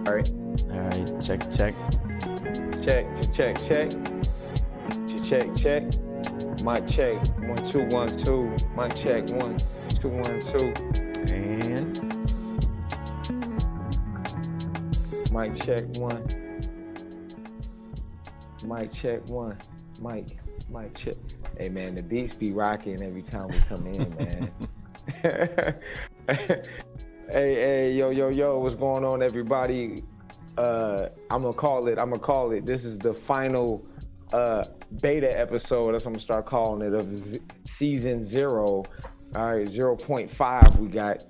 All right. All right, check, check. Check. Check. Mic check. 1 2 1 2. Mic check. 1 2 1 2. And Mic check 1. Mic check 1. Mic check. Hey man, the beats be rocking every time we come in, man. Hey, yo, what's going on, everybody? I'm gonna call it. This is the final beta episode. That's what I'm gonna start calling it, of season 0. All right, 0.5 we got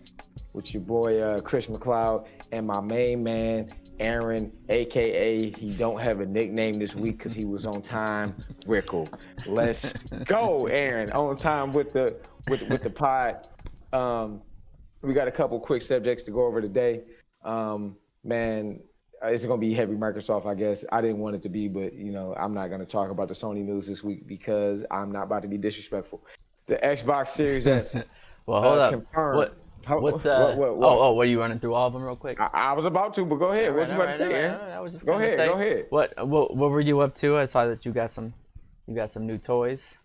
with your boy Chris McLeod and my main man Aaron, aka he don't have a nickname this week because he was on time, Rickle. Let's go, Aaron, on time with the pod. We got a couple quick subjects to go over today. Man, it's gonna be heavy Microsoft, I guess. I didn't want it to be, but you know, I'm not gonna talk about the Sony news this week because I'm not about to be disrespectful. The Xbox Series S. well, hold up. Confirmed. What? What are you running through all of them real quick? I was about to, but go ahead. What you about to say, Aaron? I was just Go ahead. say, Go ahead. What were you up to? I saw that you got some new toys.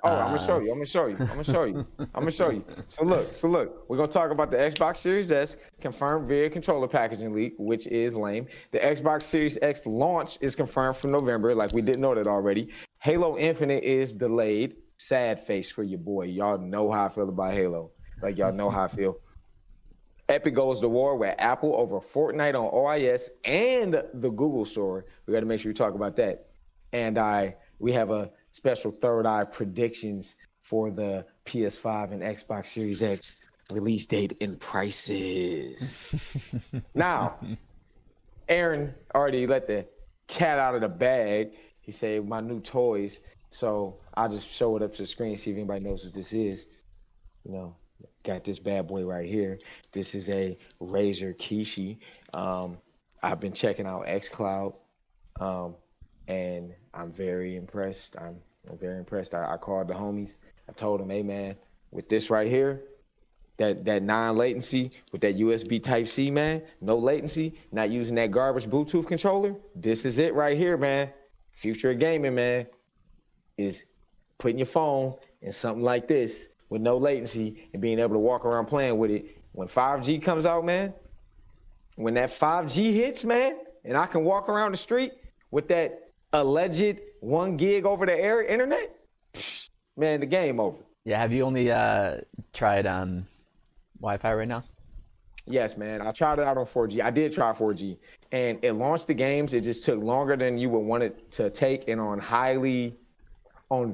Oh, I'm gonna show you. So look, we're gonna talk about the Xbox Series S confirmed via controller packaging leak, which is lame. The Xbox Series X launch is confirmed for November, like we didn't know that already. Halo Infinite is delayed. Sad face for your boy. Y'all know how I feel about Halo. Like y'all know how I feel. Epic goes to war with Apple over Fortnite on OIS and the Google Store. We got to make sure we talk about that. And we have a special third eye predictions for the PS5 and Xbox Series X release date and prices. Now, Aaron already let the cat out of the bag. He said my new toys. So I'll just show it up to the screen, see if anybody knows what this is. You know, got this bad boy right here. This is a Razer Kishi. I've been checking out xCloud, and I'm very impressed. I'm very impressed. I called the homies. I told them, hey man, with this right here, that non-latency with that USB Type-C, man, no latency, not using that garbage Bluetooth controller. This is it right here, man. Future of gaming, man, is putting your phone in something like this with no latency and being able to walk around playing with it. When 5G comes out, man, when that 5G hits, man, and I can walk around the street with that alleged 1 gig over the air internet, man, the game over. Yeah, have you only tried Wi-Fi right now? Yes, man. I tried it out on 4G. I did try 4G, and it launched the games. It just took longer than you would want it to take, and on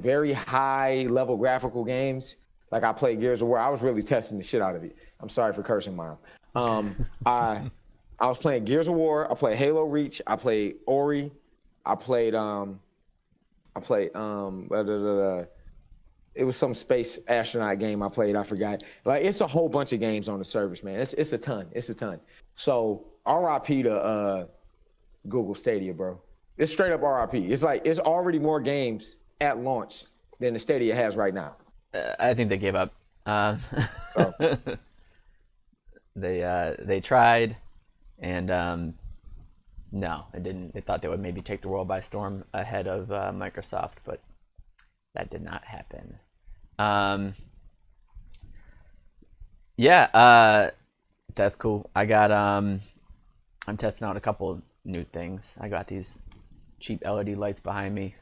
very high level graphical games. Like I played Gears of War. I was really testing the shit out of it. I'm sorry for cursing, Mom. I was playing Gears of War. I played Halo Reach. I played Ori. I played it was some space astronaut game I played. I forgot. Like it's a whole bunch of games on the service, man. It's a ton. So RIP to Google Stadia, bro. It's straight up RIP. It's like it's already more games at launch than the Stadia has right now. I think they gave up. So. They tried, and No, it didn't. They thought they would maybe take the world by storm ahead of Microsoft, but that did not happen. Yeah, that's cool. I got I'm testing out a couple new things. I got these cheap LED lights behind me.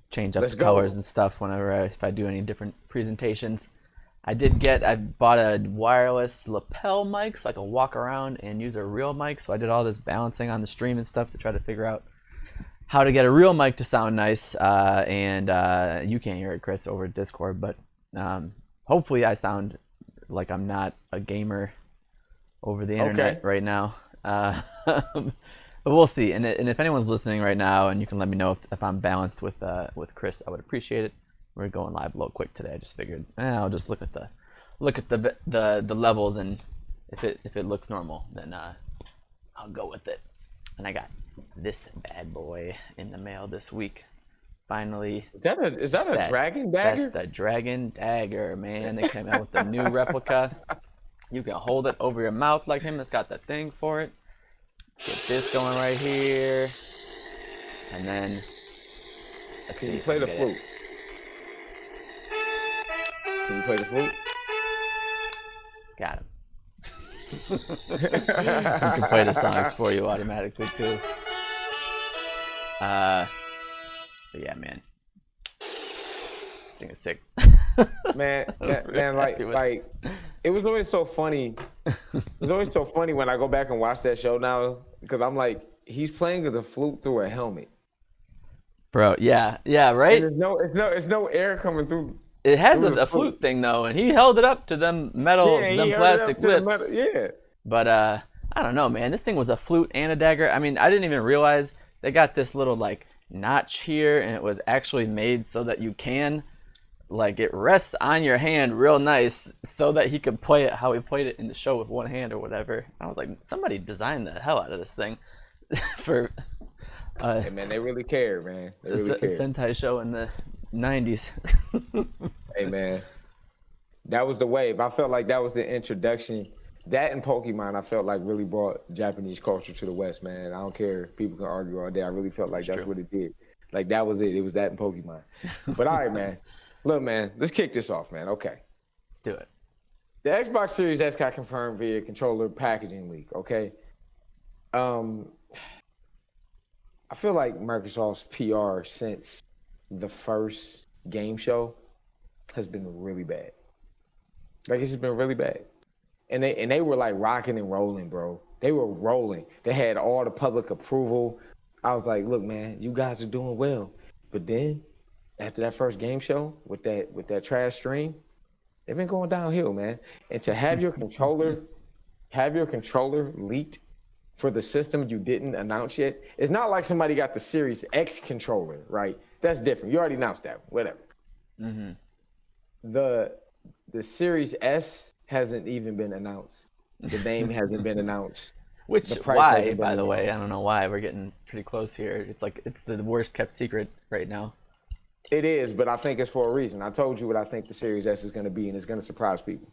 Change up Let's the go. colors and stuff whenever if I do any different presentations. I bought a wireless lapel mic so I can walk around and use a real mic. So I did all this balancing on the stream and stuff to try to figure out how to get a real mic to sound nice. And you can't hear it, Chris, over Discord, but hopefully I sound like I'm not a gamer over the internet right now. But we'll see. And if anyone's listening right now, and you can let me know if I'm balanced with Chris, I would appreciate it. We're going live a little quick today. I just figured I'll just look at the levels, and if it looks normal, then I'll go with it. And I got this bad boy in the mail this week. Finally. Is that a dragon dagger? That's the dragon dagger, man. They came out with the new replica. You can hold it over your mouth like him. It's got the thing for it. Get this going right here, and then let's see. Can you play the flute? Can you play the flute? Got him. I can play the songs for you automatically too. But yeah, man, this thing is sick. Man, like it was always so funny. It was always so funny when I go back and watch that show now, because I'm like, he's playing the flute through a helmet. Bro, yeah, right. And there's no air coming through. It has a flute thing though, and he held it up to them plastic lips. Yeah. But I don't know, man. This thing was a flute and a dagger. I mean, I didn't even realize they got this little like notch here, and it was actually made so that you can, like, it rests on your hand real nice so that he could play it how he played it in the show with one hand or whatever. I was like, somebody designed the hell out of this thing for hey man, they really care, man. They really care. Sentai show in the 90s. Hey man, that was the wave. I felt like that was the introduction. That and Pokemon, I felt like really brought Japanese culture to the West, man. I don't care. People can argue all day. I really felt like that's what it did. Like, that was it. It was that and Pokemon. But all right, man. Look, man, let's kick this off, man. Okay. Let's do it. The Xbox Series X got confirmed via controller packaging leak, okay? I feel like Microsoft's PR since the first game show has been really bad. Like, it's just been really bad. And they were like rocking and rolling, bro. They were rolling. They had all the public approval. I was like, look, man, you guys are doing well. But then after that first game show with that trash stream, they've been going downhill, man. And to have your controller leaked for the system you didn't announce yet, it's not like somebody got the Series X controller, right? That's different. You already announced that, whatever. Mm-hmm. The Series S hasn't even been announced. The name hasn't been announced. Which, why, by the way, I don't know why. We're getting pretty close here. It's like, it's the worst kept secret right now. It is, but I think it's for a reason. I told you what I think the Series S is going to be, and it's going to surprise people.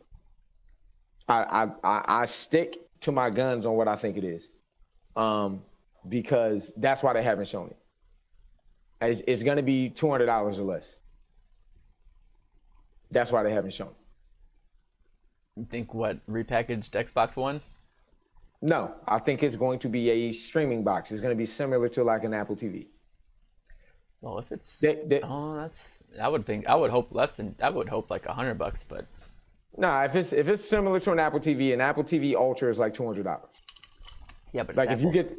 I stick to my guns on what I think it is, because that's why they haven't shown it. It's going to be $200 or less. That's why they haven't shown it. You think what, repackaged Xbox One? No, I think it's going to be a streaming box. It's going to be similar to like an Apple TV. Well, if it's I would hope less than, I would hope like $100, but nah, if it's similar to an Apple TV Ultra is like $200. Yeah, but like if you get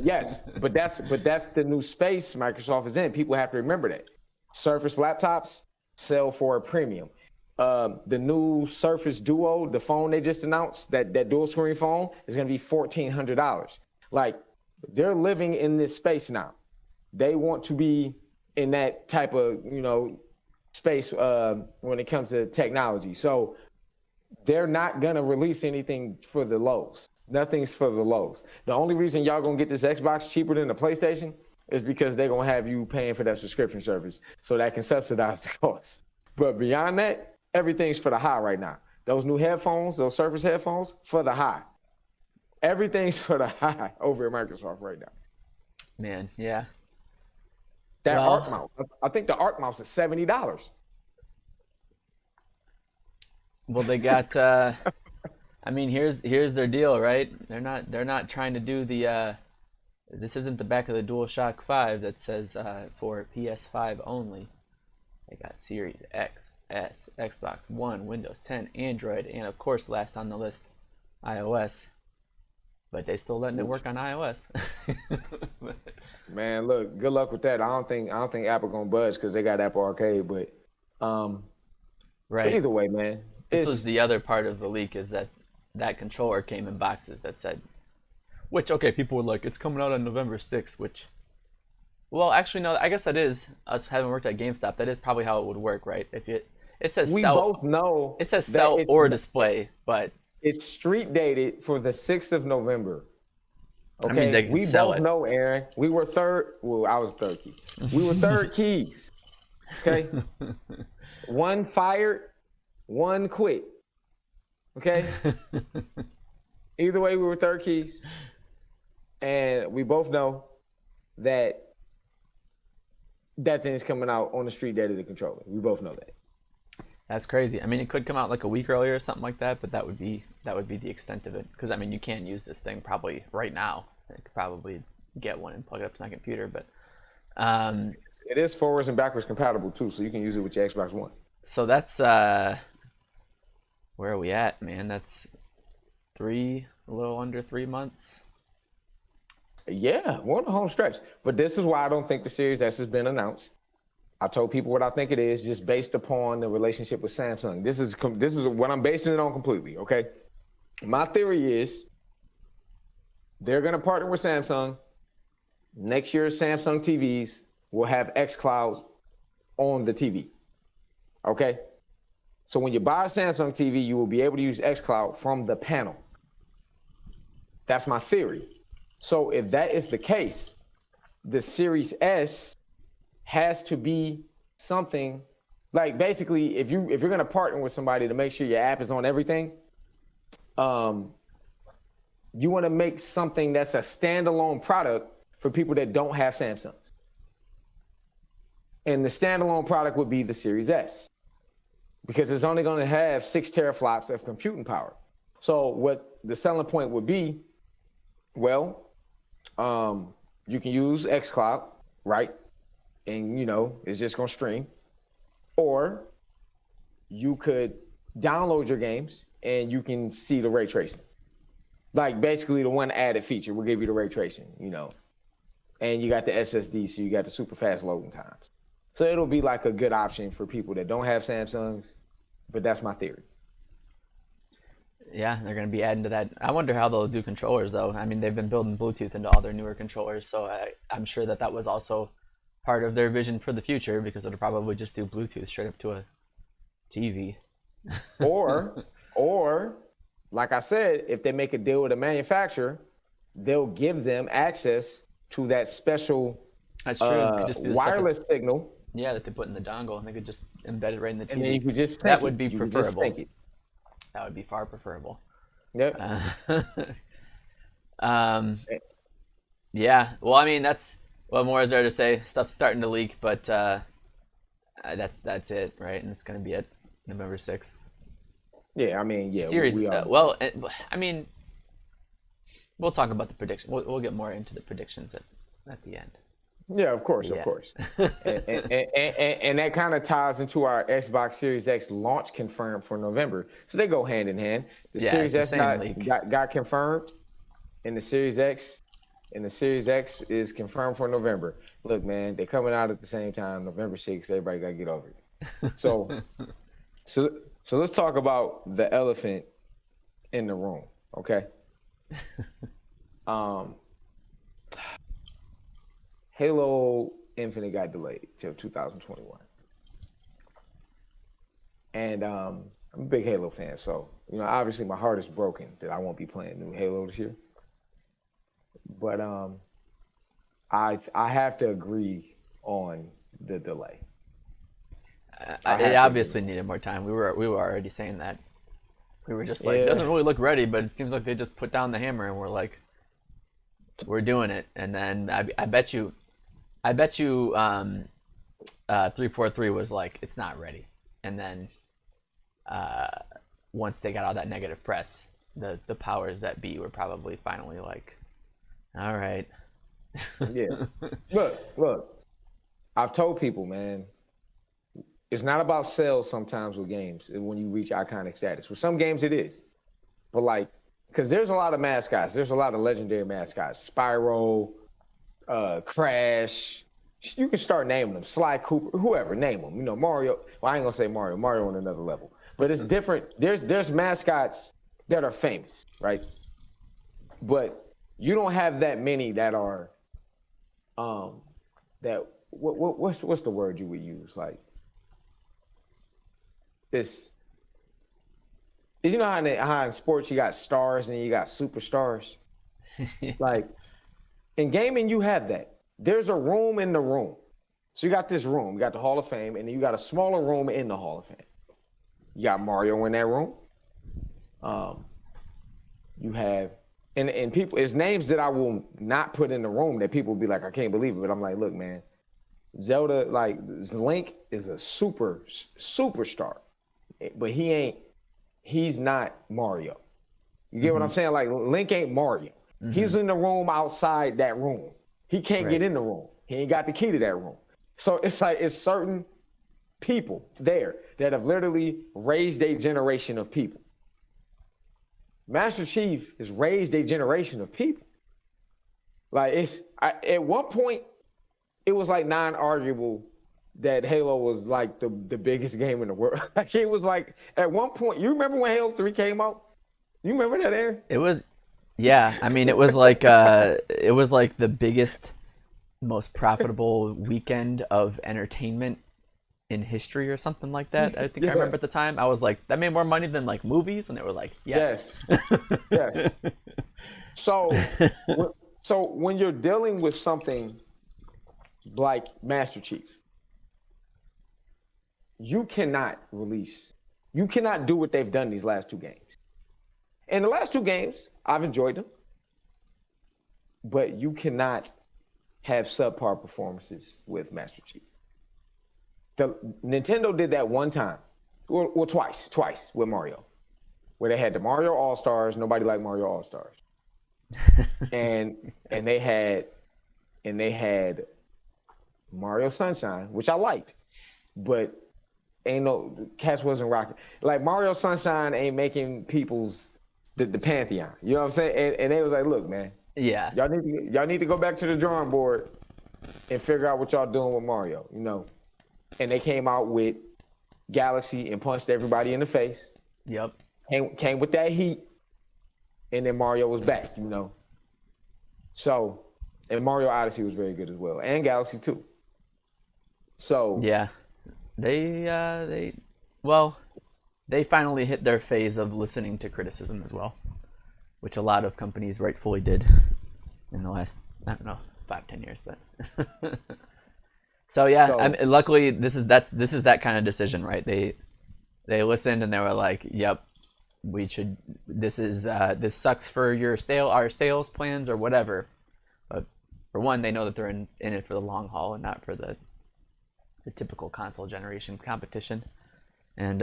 yes, but that's the new space Microsoft is in. People have to remember that. Surface laptops sell for a premium. The new Surface Duo, the phone they just announced, that dual screen phone, is going to be $1,400. Like, they're living in this space now. They want to be in that type of, space when it comes to technology. So they're not going to release anything for the lows. Nothing's for the lows. The only reason y'all going to get this Xbox cheaper than the PlayStation is because they're going to have you paying for that subscription service so that can subsidize the cost. But beyond that, everything's for the high right now. Those new headphones, those Surface headphones, for the high. Everything's for the high over at Microsoft right now. Man, yeah. That Well, Arc mouse, I think the Arc mouse is $70. well, they got. I mean, here's their deal, right? They're not trying to do the. This isn't the back of the DualShock 5 that says for PS5 only. They got Series X, S, Xbox One, Windows 10, Android, and of course, last on the list, iOS. But they still letting it work on iOS. Man, look, good luck with that. I don't think Apple gonna budge because they got Apple Arcade, but Right. either way, man, This was the other part of the leak is that controller came in boxes that said, which okay, people were like, it's coming out on November 6th, which, well, actually no, I guess that is us having worked at GameStop. That is probably how it would work, right? If it says we sell, both know it says that sell or display, but it's street dated for the 6th of November. that Okay, means they can we sell both it. know, Aaron. We were third. Well, I was third key. We were third keys. Okay, one fired, one quit. Okay. Either way, we were third keys, and we both know that that thing is coming out on the street date of the controller. We both know that. That's crazy. I mean, it could come out like a week earlier or something like that, but that would be the extent of it. Because I mean, you can use this thing probably right now. I could probably get one and plug it up to my computer, but It is forwards and backwards compatible too, so you can use it with your Xbox One. so that's where are we at, man? That's a little under 3 months. Yeah, we're on the home stretch. But this is why I don't think the Series S has been announced. I told people what I think it is, just based upon the relationship with Samsung. This is what I'm basing it on completely. Okay, my theory is they're gonna partner with Samsung. Next year's Samsung TVs will have xCloud on the TV. Okay, so when you buy a Samsung TV, you will be able to use xCloud from the panel. That's my theory. So if that is the case, the Series S has to be something like, basically, if you're gonna partner with somebody to make sure your app is on everything, you want to make something that's a standalone product for people that don't have Samsungs. And the standalone product would be the Series S, because it's only going to have 6 teraflops of computing power. So what the selling point would be, well, you can use xCloud, right? And it's just going to stream. Or you could download your games and you can see the ray tracing. Like, basically the one added feature will give you the ray tracing, and you got the SSD, so you got the super fast loading times. So it'll be like a good option for people that don't have Samsungs, but that's my theory. Yeah, they're going to be adding to that. I wonder how they'll do controllers, though. I mean, they've been building Bluetooth into all their newer controllers, so I'm sure that was also part of their vision for the future, because it'll probably just do Bluetooth straight up to a TV. Or, like I said, if they make a deal with a manufacturer, they'll give them access to that special That's true. It could just be the stuff wireless signal. Yeah, that they put in the dongle, and they could just embed it right in the TV. And then you could just that sync would it. be You could just preferable. sync it. That would be far preferable. Yep. Yeah. Well, I mean, what more is there to say? Stuff's starting to leak, but that's it, right? And it's going to be at November 6th. Yeah, I mean, yeah. Series. We are. Well, I mean, we'll talk about the prediction. We'll get more into the predictions at the end. Yeah, of course, Yeah. of course. and that kind of ties into our Xbox Series X launch confirmed for November. So they go hand in hand. The Yeah, Series it's the S same leak. got confirmed, and the Series X is confirmed for November. Look, man, they're coming out at the same time, November 6th. Everybody got to get over it. So let's talk about the elephant in the room, okay? Halo Infinite got delayed till 2021. And I'm a big Halo fan, so obviously my heart is broken that I won't be playing new Halo this year. But I have to agree on the delay. It obviously needed more time. We were already saying that. We were just like, it doesn't really look ready, but it seems like they just put down the hammer and we're like, we're doing it. And then I bet you, 343 was like, it's not ready. And then once they got all that negative press, the powers that be were probably finally like, all right. Yeah. Look. I've told people, man, it's not about sales sometimes with games when you reach iconic status. For some games it is. But like, because there's a lot of mascots. There's a lot of legendary mascots. Spyro, Crash. You can start naming them. Sly Cooper, whoever, name them. You know, Mario. Well, I ain't gonna say Mario. Mario on another level. But it's different. There's mascots that are famous, right? But you don't have that many that are that what's the word you would use? Like this. You know how in sports you got stars and you got superstars? Like in gaming you have that. There's a room in the room. So you got this room, you got the Hall of Fame, and then you got a smaller room in the Hall of Fame. You got Mario in that room. You have and people, it's names that I will not put in the room that people will be like, I can't believe it. But I'm like, look, man, Zelda, like Link is a superstar, but he's not Mario. You get what I'm saying? Like Link ain't Mario. He's in the room outside that room. He can't get in the room. He ain't got the key to that room. So it's like, it's certain people there that have literally raised a generation of people. Master Chief has raised a generation of people. Like at one point, it was like non-arguable that Halo was like the biggest game in the world. Like it was like at one point, you remember when Halo 3 came out? You remember that, Aaron? It was, yeah. I mean, it was like the biggest, most profitable weekend of entertainment in history or something like that. I think I remember at the time. I was like, that made more money than like movies, and they were like, yes. Yes. So when you're dealing with something like Master Chief, you cannot do what they've done these last two games. And the last two games, I've enjoyed them, but you cannot have subpar performances with Master Chief. Nintendo did that one time, well, twice with Mario, where they had the Mario All-Stars. Nobody liked Mario All-Stars, and they had Mario Sunshine, which I liked, but cats wasn't rocking. Like Mario Sunshine ain't making people's the pantheon. You know what I'm saying? And they was like, look, man, yeah, y'all need to go back to the drawing board and figure out what y'all doing with Mario. You know. And they came out with Galaxy and punched everybody in the face. Yep. Came with that heat, and then Mario was back, you know. So, and Mario Odyssey was very good as well, and Galaxy 2. So yeah, they finally hit their phase of listening to criticism as well, which a lot of companies rightfully did in the last, I don't know, 5-10 years, but. So yeah, I mean, luckily this is that kind of decision, right? They listened and they were like, "Yep, we should. This sucks for our sales plans or whatever." But for one, they know that they're in it for the long haul and not for the typical console generation competition. And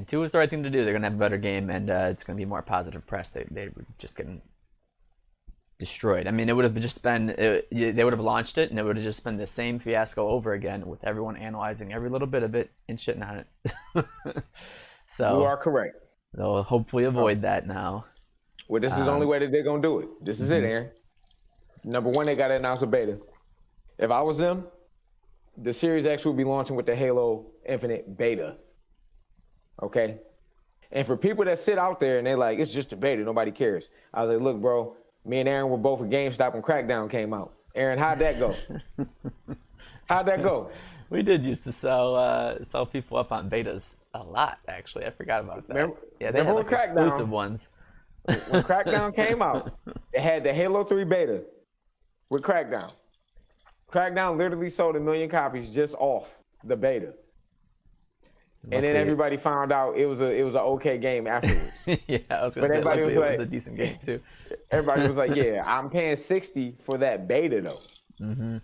two is the right thing to do. They're gonna have a better game, and it's gonna be more positive press. They were just getting destroyed. I mean, it would have just been, they would have launched it and it would have just been the same fiasco over again with everyone analyzing every little bit of it and shitting on it. So you are correct. They'll hopefully avoid that now. Well, this is the only way that they're going to do it. This is it, Aaron. Number one, they got to announce a beta. If I was them, the Series X would be launching with the Halo Infinite beta. Okay? And for people that sit out there and they're like, it's just a beta, nobody cares. I was like, look, bro, me and Aaron were both at GameStop when Crackdown came out. Aaron, how'd that go? How'd that go? We did used to sell people up on betas a lot, actually. I forgot about that. They had like exclusive ones. When Crackdown came out, it had the Halo 3 beta with Crackdown. Crackdown literally sold 1 million copies just off the beta. and then Luckily, everybody found out it was an okay game afterwards. yeah, I was But gonna say everybody luckily was it was a like, decent game too. everybody was like, yeah, I'm paying 60 for that beta though. Mm-hmm.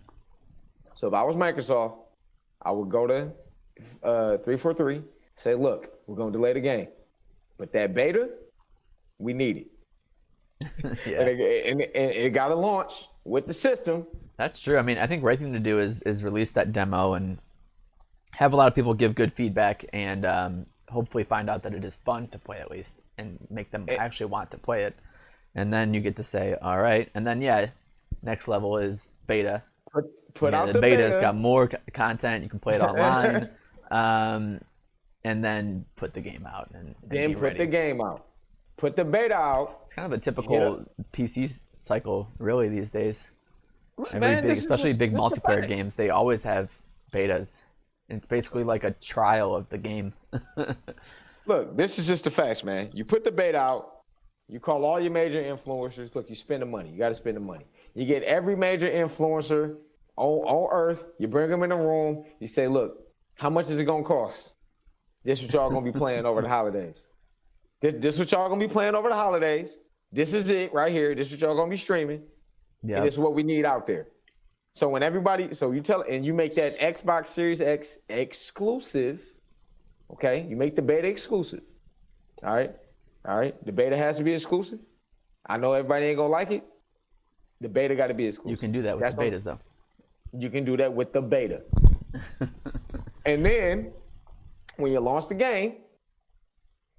So if I was Microsoft, I would go to 343, say, look, we're gonna delay the game, but that beta, we need it. Yeah, And it got to launch with the system. that's true. I mean, I think right thing to do is release that demo and have a lot of people give good feedback and hopefully find out that it is fun to play at least and make them actually want to play it. And then you get to say, all right. And then, yeah, next level is beta. Put out the the beta's beta. got more content. You can play it online. And then put the game out. And Then put the game out. Put the beta out. It's kind of a typical PC cycle, really, these days. Man, Especially big multiplayer games, they always have betas. And it's basically like a trial of the game. Look, this is just the facts, man. You put the beta out. You call all your major influencers. Look, you spend the money. You got to spend the money. You get every major influencer on Earth. You bring them in a room. You say, look, how much is it going to cost? This is what y'all going to be playing over the holidays. This is what y'all going to be playing over the holidays. This is it right here. This is what y'all going to be streaming. Yeah. And this is what we need out there. So when everybody, so you tell, and you make that Xbox Series X exclusive, okay? You make the beta exclusive, all right? All right, the beta has to be exclusive. I know everybody ain't gonna like it. The beta got to be exclusive. You can do that with the betas, though. You can do that with the beta. And then when you launch the game,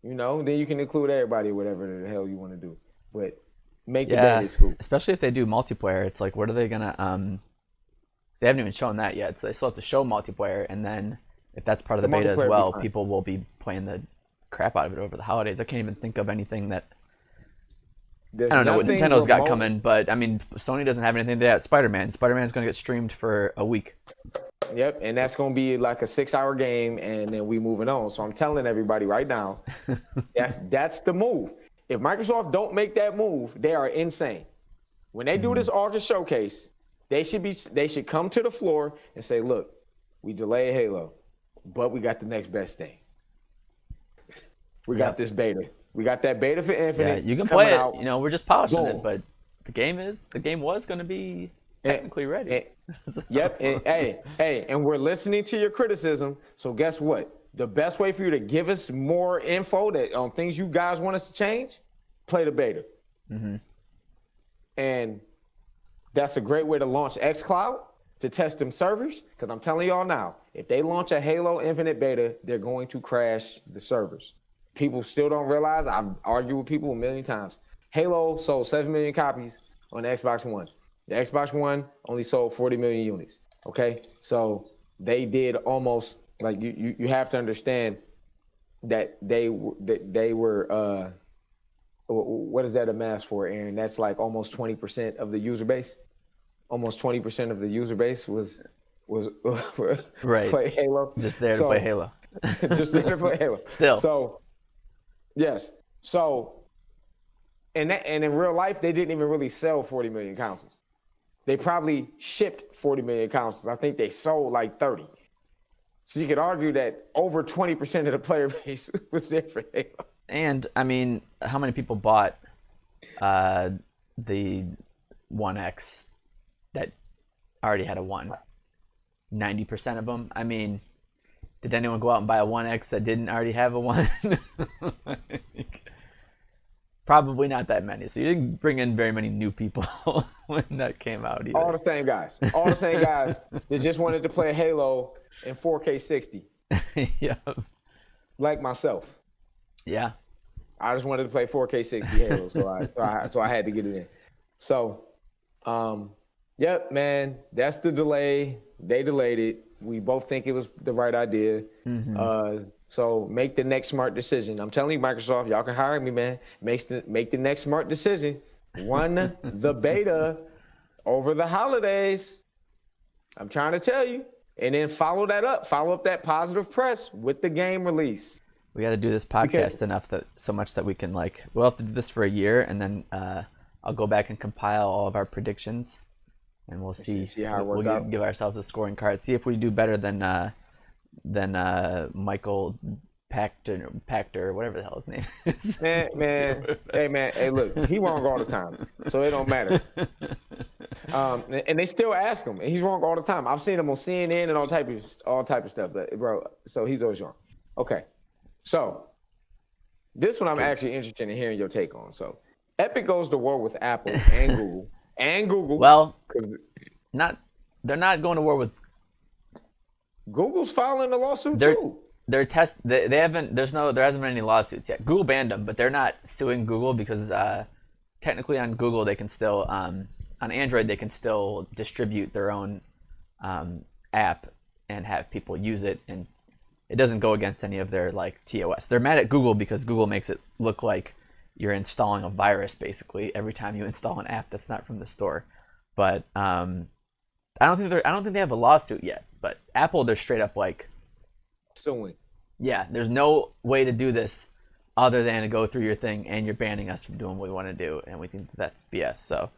you know, then you can include everybody, whatever the hell you want to do. But make the beta exclusive. Especially if they do multiplayer. It's like, what are they gonna? 'Cause they haven't even shown that yet, so they still have to show multiplayer, and then if that's part of the beta as well, people will be playing the crap out of it over the holidays. I can't even think of anything that I don't know what Nintendo's got coming, but I mean, Sony doesn't have anything. They got Spider-Man. Spider-Man's going to get streamed for a week. Yep, and that's going to be like a 6-hour game, and then we moving on. So I'm telling everybody right now, that's the move. If Microsoft don't make that move, they are insane. When they do this August showcase, they should come to the floor and say, look, we delayed Halo, but we got the next best thing. We got this beta. We got that beta for Infinite. Yeah, you can play it. Out. You know, we're just polishing it, but the game was going to be technically ready. Yep. And, hey, and we're listening to your criticism. So guess what? The best way for you to give us more info on things you guys want us to change, play the beta. Mm-hmm. And that's a great way to launch xCloud to test them servers. Because I'm telling y'all now, if they launch a Halo Infinite beta, they're going to crash the servers. People still don't realize, I've argued with people a million times. Halo sold 7 million copies on the Xbox One. The Xbox One only sold 40 million units. Okay? So they did almost, like, you have to understand that they were what is that a mass for, Aaron? That's like almost 20% of the user base. Almost 20% of the user base was right. Play Halo. Just there to play Halo. Just there to play Halo. Still. So, yes. So, and in real life, they didn't even really sell 40 million consoles. They probably shipped 40 million consoles. I think they sold like 30. So you could argue that over 20% of the player base was there for Halo. And, I mean, how many people bought the One X that already had a 1? 90% of them? I mean, did anyone go out and buy a One X that didn't already have a 1? Probably not that many. So you didn't bring in very many new people when that came out either. All the same guys. All the same guys that just wanted to play Halo in 4K 60. Yeah. Like myself. Yeah. I just wanted to play 4K 60 Halo, so I had to get it in. So, yep, man, that's the delay. They delayed it. We both think it was the right idea. Mm-hmm. So make the next smart decision. I'm telling you, Microsoft, y'all can hire me, man. Make the next smart decision. Run the beta over the holidays. I'm trying to tell you. And then follow that up. Follow up that positive press with the game release. We got to do this podcast so much that we can, like, we'll have to do this for a year, and then I'll go back and compile all of our predictions, and we'll see how it works out. Give ourselves a scoring card. See if we do better than Michael Pachter, whatever the hell his name is. Hey, look, he wrong all the time, so it don't matter. And they still ask him, and he's wrong all the time. I've seen him on CNN and all type of stuff, but bro, so he's always wrong. Okay, so this one I'm actually interested in hearing your take on. So, Epic goes to war with Apple and Google. Well, they're not going to war with. Google's filing a lawsuit too. There hasn't been any lawsuits yet. Google banned them, but they're not suing Google because technically on Google they can still on Android they can still distribute their own app and have people use it, and it doesn't go against any of their like TOS. They're mad at Google because Google makes it look like you're installing a virus basically every time you install an app that's not from the store. But I don't think they have a lawsuit yet. But Apple, they're straight up like suing. Yeah, there's no way to do this other than to go through your thing, and you're banning us from doing what we want to do, and we think that's BS. So,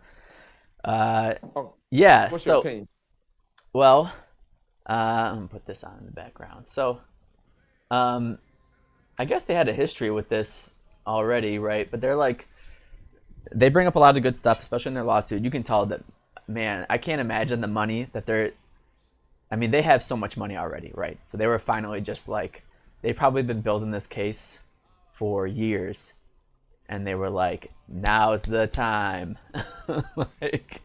yeah. What's your opinion? Well, I'm gonna put this on in the background. So, I guess they had a history with this already, right? But they bring up a lot of good stuff, especially in their lawsuit. You can tell that, man, I can't imagine the money that they have so much money already, right? So they were finally just like, they've probably been building this case for years, and they were like, now's the time. Like,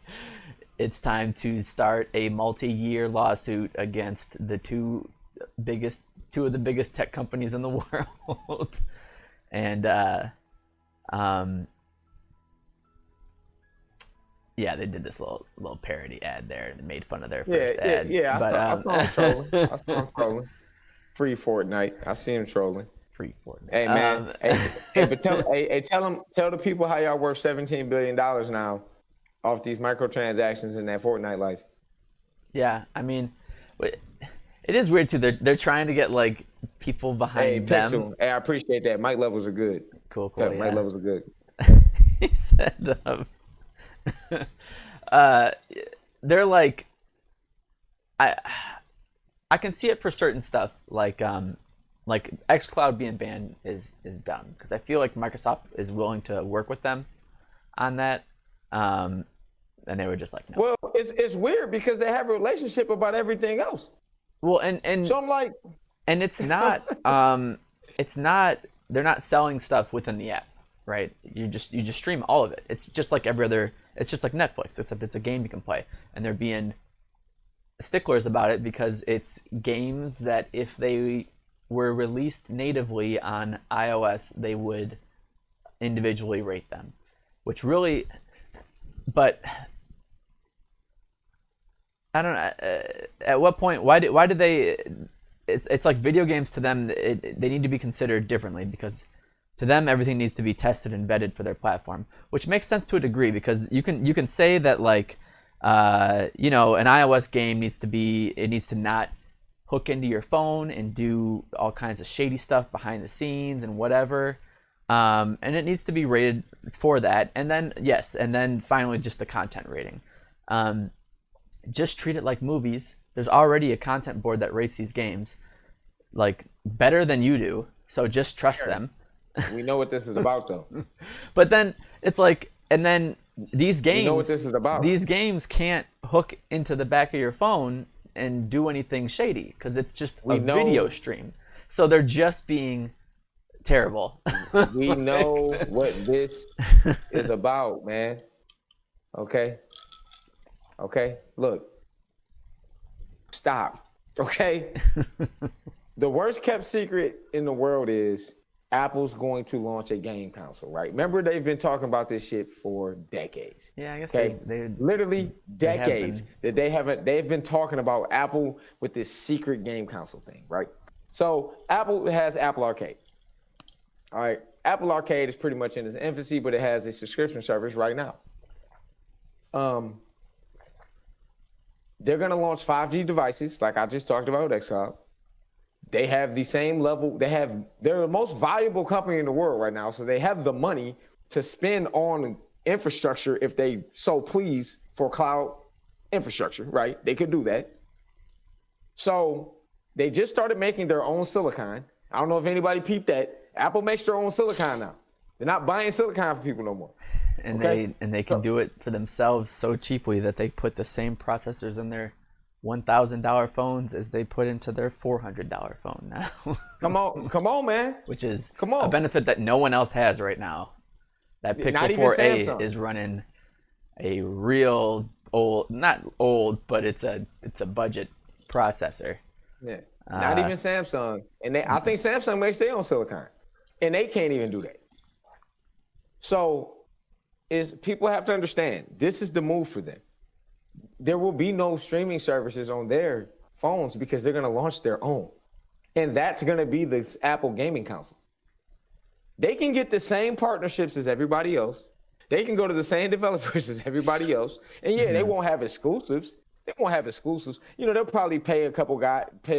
it's time to start a multi-year lawsuit against the two of the biggest tech companies in the world. And yeah, they did this little parody ad there and made fun of their first ad. Yeah, I saw him trolling. Free Fortnite. I see him trolling. Free Fortnite. Hey man, but tell the people how y'all worth $17 billion now off these microtransactions in that Fortnite life. Yeah, I mean, it is weird too. They're trying to get like people behind them. Hey, I appreciate that. Mic levels are good. Cool. Yeah, Yeah. mic levels are good. He said, they're like, I can see it for certain stuff, like xCloud being banned is dumb, because I feel like Microsoft is willing to work with them on that, and they were just like, no. Well, it's weird because they have a relationship about everything else. Well, and so I'm like, and it's not they're not selling stuff within the app, right? You just stream all of it. It's just like every other. It's just like Netflix, except it's a game you can play, and they're being sticklers about it because it's games that if they were released natively on iOS, they would individually rate them, which really, but I don't know. At what point? Why did they? It's like video games to them. They need to be considered differently because to them everything needs to be tested and vetted for their platform, which makes sense to a degree because you can say that like an iOS game needs to not hook into your phone and do all kinds of shady stuff behind the scenes and whatever, and it needs to be rated for that. And then finally just the content rating. Just treat it like movies. There's already a content board that rates these games like better than you do, so just trust them. We know what this is about, though. But then it's like, and then these games, you know what this is about. These games can't hook into the back of your phone and do anything shady because it's just a video stream. So they're just being terrible. We know what this is about, man. Okay? Look. Stop. Okay? The worst kept secret in the world is Apple's going to launch a game console, right? Remember, they've been talking about this shit for decades. Yeah, I guess they literally decades that they've been talking about Apple with this secret game console thing, right? So Apple has Apple Arcade. All right, Apple Arcade is pretty much in its infancy, but it has a subscription service right now. They're gonna launch 5G devices, like I just talked about with xCloud. They have the same level. They're the most valuable company in the world right now, so they have the money to spend on infrastructure if they so please for cloud infrastructure, right? They could do that. So They just started making their own silicon. I don't know if anybody peeped that. Apple makes their own silicon now. They're not buying silicon for people no more. And Okay? they can do it for themselves so cheaply that they put the same processors in their $1,000 phones as they put into their $400 phone now. Come on, man. Which is Come on. a benefit that no one else has right now. That Not Pixel even 4a Samsung. is running a real old, not old, but it's a budget processor. Yeah. Not even Samsung. And I think Samsung makes their own silicon. And they can't even do that. So people have to understand, this is the move for them. There will be no streaming services on their phones because they're going to launch their own. And that's going to be the Apple gaming console. They can get the same partnerships as everybody else. They can go to the same developers as everybody else. And yeah, they won't have exclusives. They won't have exclusives. You know, they'll probably pay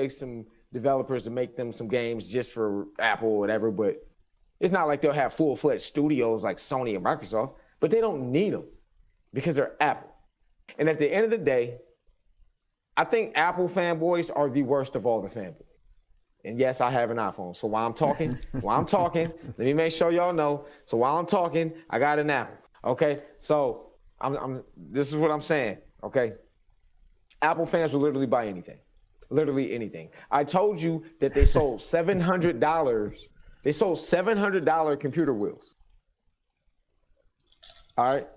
some developers to make them some games just for Apple or whatever, but it's not like they'll have full-fledged studios like Sony and Microsoft, but they don't need them because they're Apple. And at the end of the day, I think Apple fanboys are the worst of all the fanboys. And yes, I have an iPhone. So while I'm talking, let me make sure y'all know. So while I'm talking, I got an Apple. Okay. So this is what I'm saying. Okay. Apple fans will literally buy anything. Literally anything. I told you that they sold $700. They sold $700 computer wheels. All right.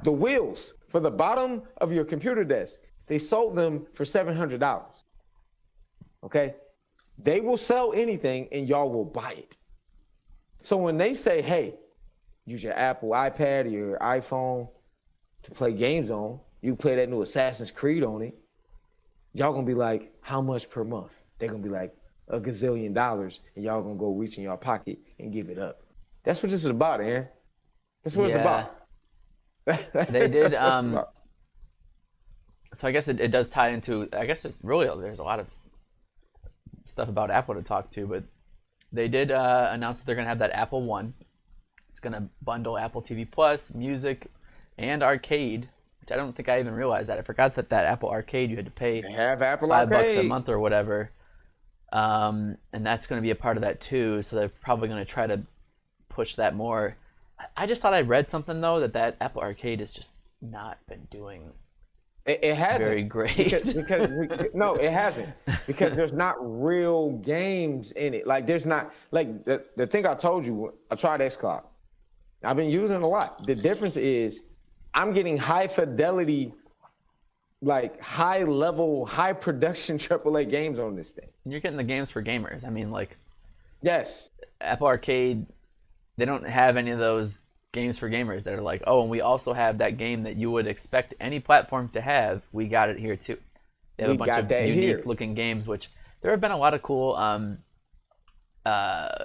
The wheels for the bottom of your computer desk, they sold them for $700. Okay. They will sell anything and y'all will buy it. So when they say, hey, use your Apple iPad or your iPhone to play games on, you play that new Assassin's Creed on it, y'all gonna be like, how much per month? They're gonna be like $1 gazillion, and y'all gonna go reach in your pocket and give it up. That's what this is about, Aaron. That's what it's about. They did. So I guess it does tie into. I guess there's a lot of stuff about Apple to talk to, but they did announce that they're gonna have that Apple One. It's gonna bundle Apple TV Plus, music, and arcade. Which I don't think I even realized that. I forgot that Apple Arcade you had to pay $5 a month or whatever, and that's going to be a part of that too. So they're probably going to try to push that more. I just thought I read something though that Apple Arcade has just not been doing. It hasn't. Very great. No, it hasn't because there's not real games in it. Like there's not like the thing I told you. I tried xCloud. I've been using it a lot. The difference is, I'm getting high fidelity, like high level, high production AAA games on this thing. You're getting the games for gamers. I mean, like, yes, Apple Arcade, they don't have any of those games for gamers that are like, oh, and we also have that game that you would expect any platform to have. We got it here too. They have a bunch of unique looking games, which there have been a lot of cool,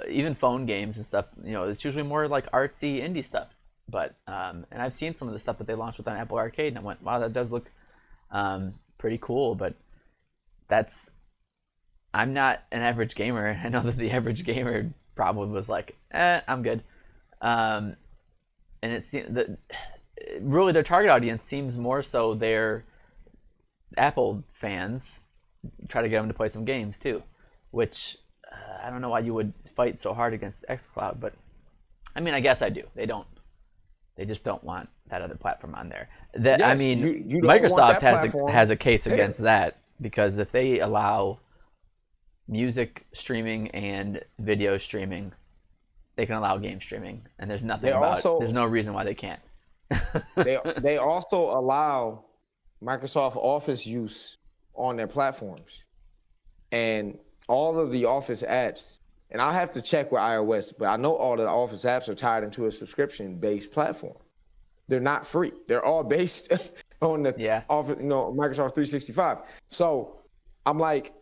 even phone games and stuff. You know, it's usually more like artsy indie stuff. But and I've seen some of the stuff that they launched with on Apple Arcade, and I went, wow, that does look pretty cool. But I'm not an average gamer. I know that the average gamer probably was like, I'm good. And it seems that really their target audience seems more so their Apple fans. Try to get them to play some games too, which I don't know why you would fight so hard against xCloud, but I mean, I guess I do. They just don't want that other platform on there. Yes, I mean, you don't Microsoft want has a case against that, because if they allow music streaming and video streaming, they can allow game streaming, and there's there's no reason why they can't. they also allow Microsoft Office use on their platforms, and all of the Office apps. And I'll have to check with iOS, but I know all the Office apps are tied into a subscription-based platform. They're not free. They're all based on the Office, Microsoft 365. So I'm like,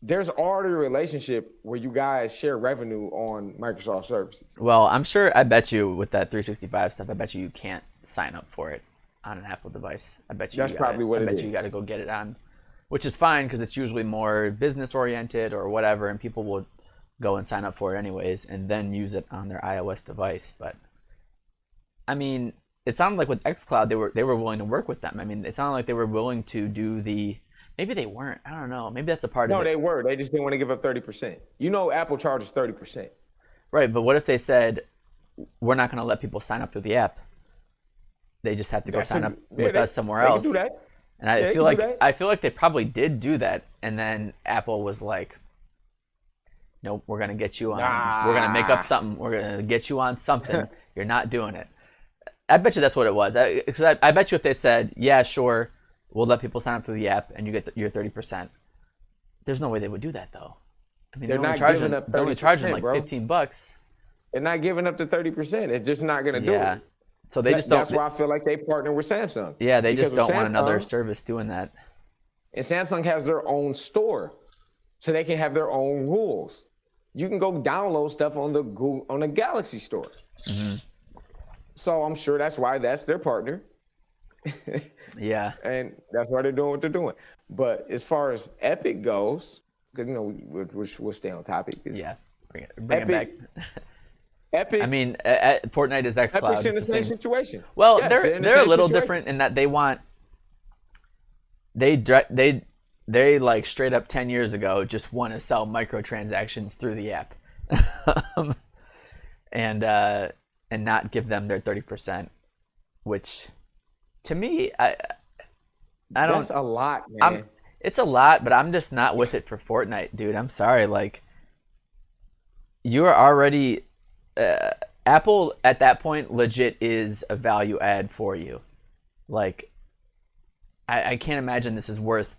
there's already a relationship where you guys share revenue on Microsoft services. Well, I bet you with that 365 stuff, I bet you can't sign up for it on an Apple device. I bet you that's probably what it is. I bet you got to go get it on, which is fine because it's usually more business-oriented or whatever, and people will go and sign up for it anyways and then use it on their iOS device. But I mean, it sounded like with xCloud they were willing to work with them. I mean, it sounded like they were willing to do Maybe they weren't. I don't know. Maybe that's a part of No, it. they were. They just didn't want to give up 30%. You know, Apple charges 30%. Right, but what if they said, we're not going to let people sign up through the app? They just have to go sign up with us somewhere else. They can do that. And I feel like they probably did do that, and then Apple was like, "Nope, we're gonna get you on. We're gonna make up something. We're gonna get you on something. You're not doing it." I bet you that's what it was. I bet you if they said, "Yeah, sure, we'll let people sign up through the app, and you get your 30%," there's no way they would do that though. I mean, they're only charging like $15. They're not giving up the 30%. It's just not gonna do it. So they just don't. That's why I feel like they partner with Samsung. Yeah, they just don't want another service doing that. And Samsung has their own store, so they can have their own rules. You can go download stuff on the Galaxy Store. Mm-hmm. So I'm sure that's why that's their partner. Yeah. And that's why they're doing what they're doing. But as far as Epic goes, because we'll stay on topic. Yeah, bring it back. Epic. I mean, Fortnite is xCloud. Epic's in the same situation. Well, yes, they're a little different in that they like straight up 10 years ago just want to sell microtransactions through the app, and not give them their 30%, which to me I don't. That's a lot, man. It's a lot, but I'm just not with it for Fortnite, dude. I'm sorry, like you are already. Apple at that point legit is a value add for you. Like, I can't imagine this is worth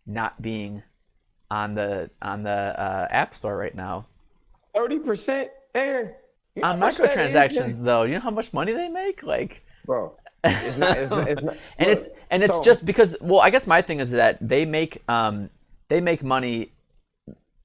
not being on the App Store right now. 30%, Aaron. On microtransactions, though, you know how much money they make, like, bro. It's not. and it's just because. Well, I guess my thing is that they make money.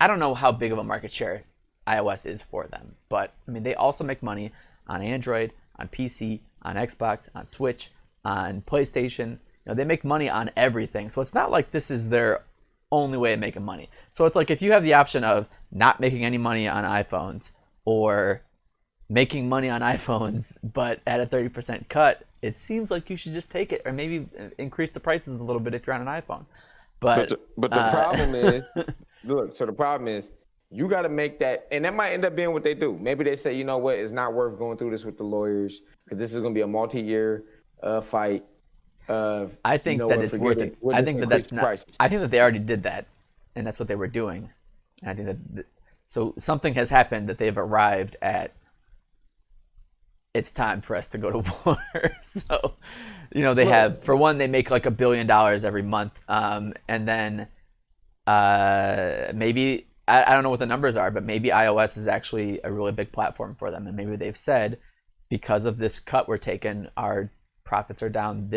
I don't know how big of a market share iOS is for them, but I mean they also make money on Android, on PC, on Xbox, on Switch, on PlayStation. You know, they make money on everything. So it's not like this is their only way of making money. So it's like if you have the option of not making any money on iPhones or making money on iPhones but at a 30% cut, it seems like you should just take it, or maybe increase the prices a little bit if you're on an iPhone. But the problem is, look. So the problem is, you got to make that, and that might end up being what they do. Maybe they say, you know what, it's not worth going through this with the lawyers because this is going to be a multi-year fight. I think that it's worth it. I think that that's not. Prices. I think that they already did that, and that's what they were doing. And I think that so something has happened that they've arrived at. It's time for us to go to war. So, you know, they have, for one, they make like $1 billion every month, and then maybe. I don't know what the numbers are, but maybe iOS is actually a really big platform for them. And maybe they've said, because of this cut we're taking, our profits are down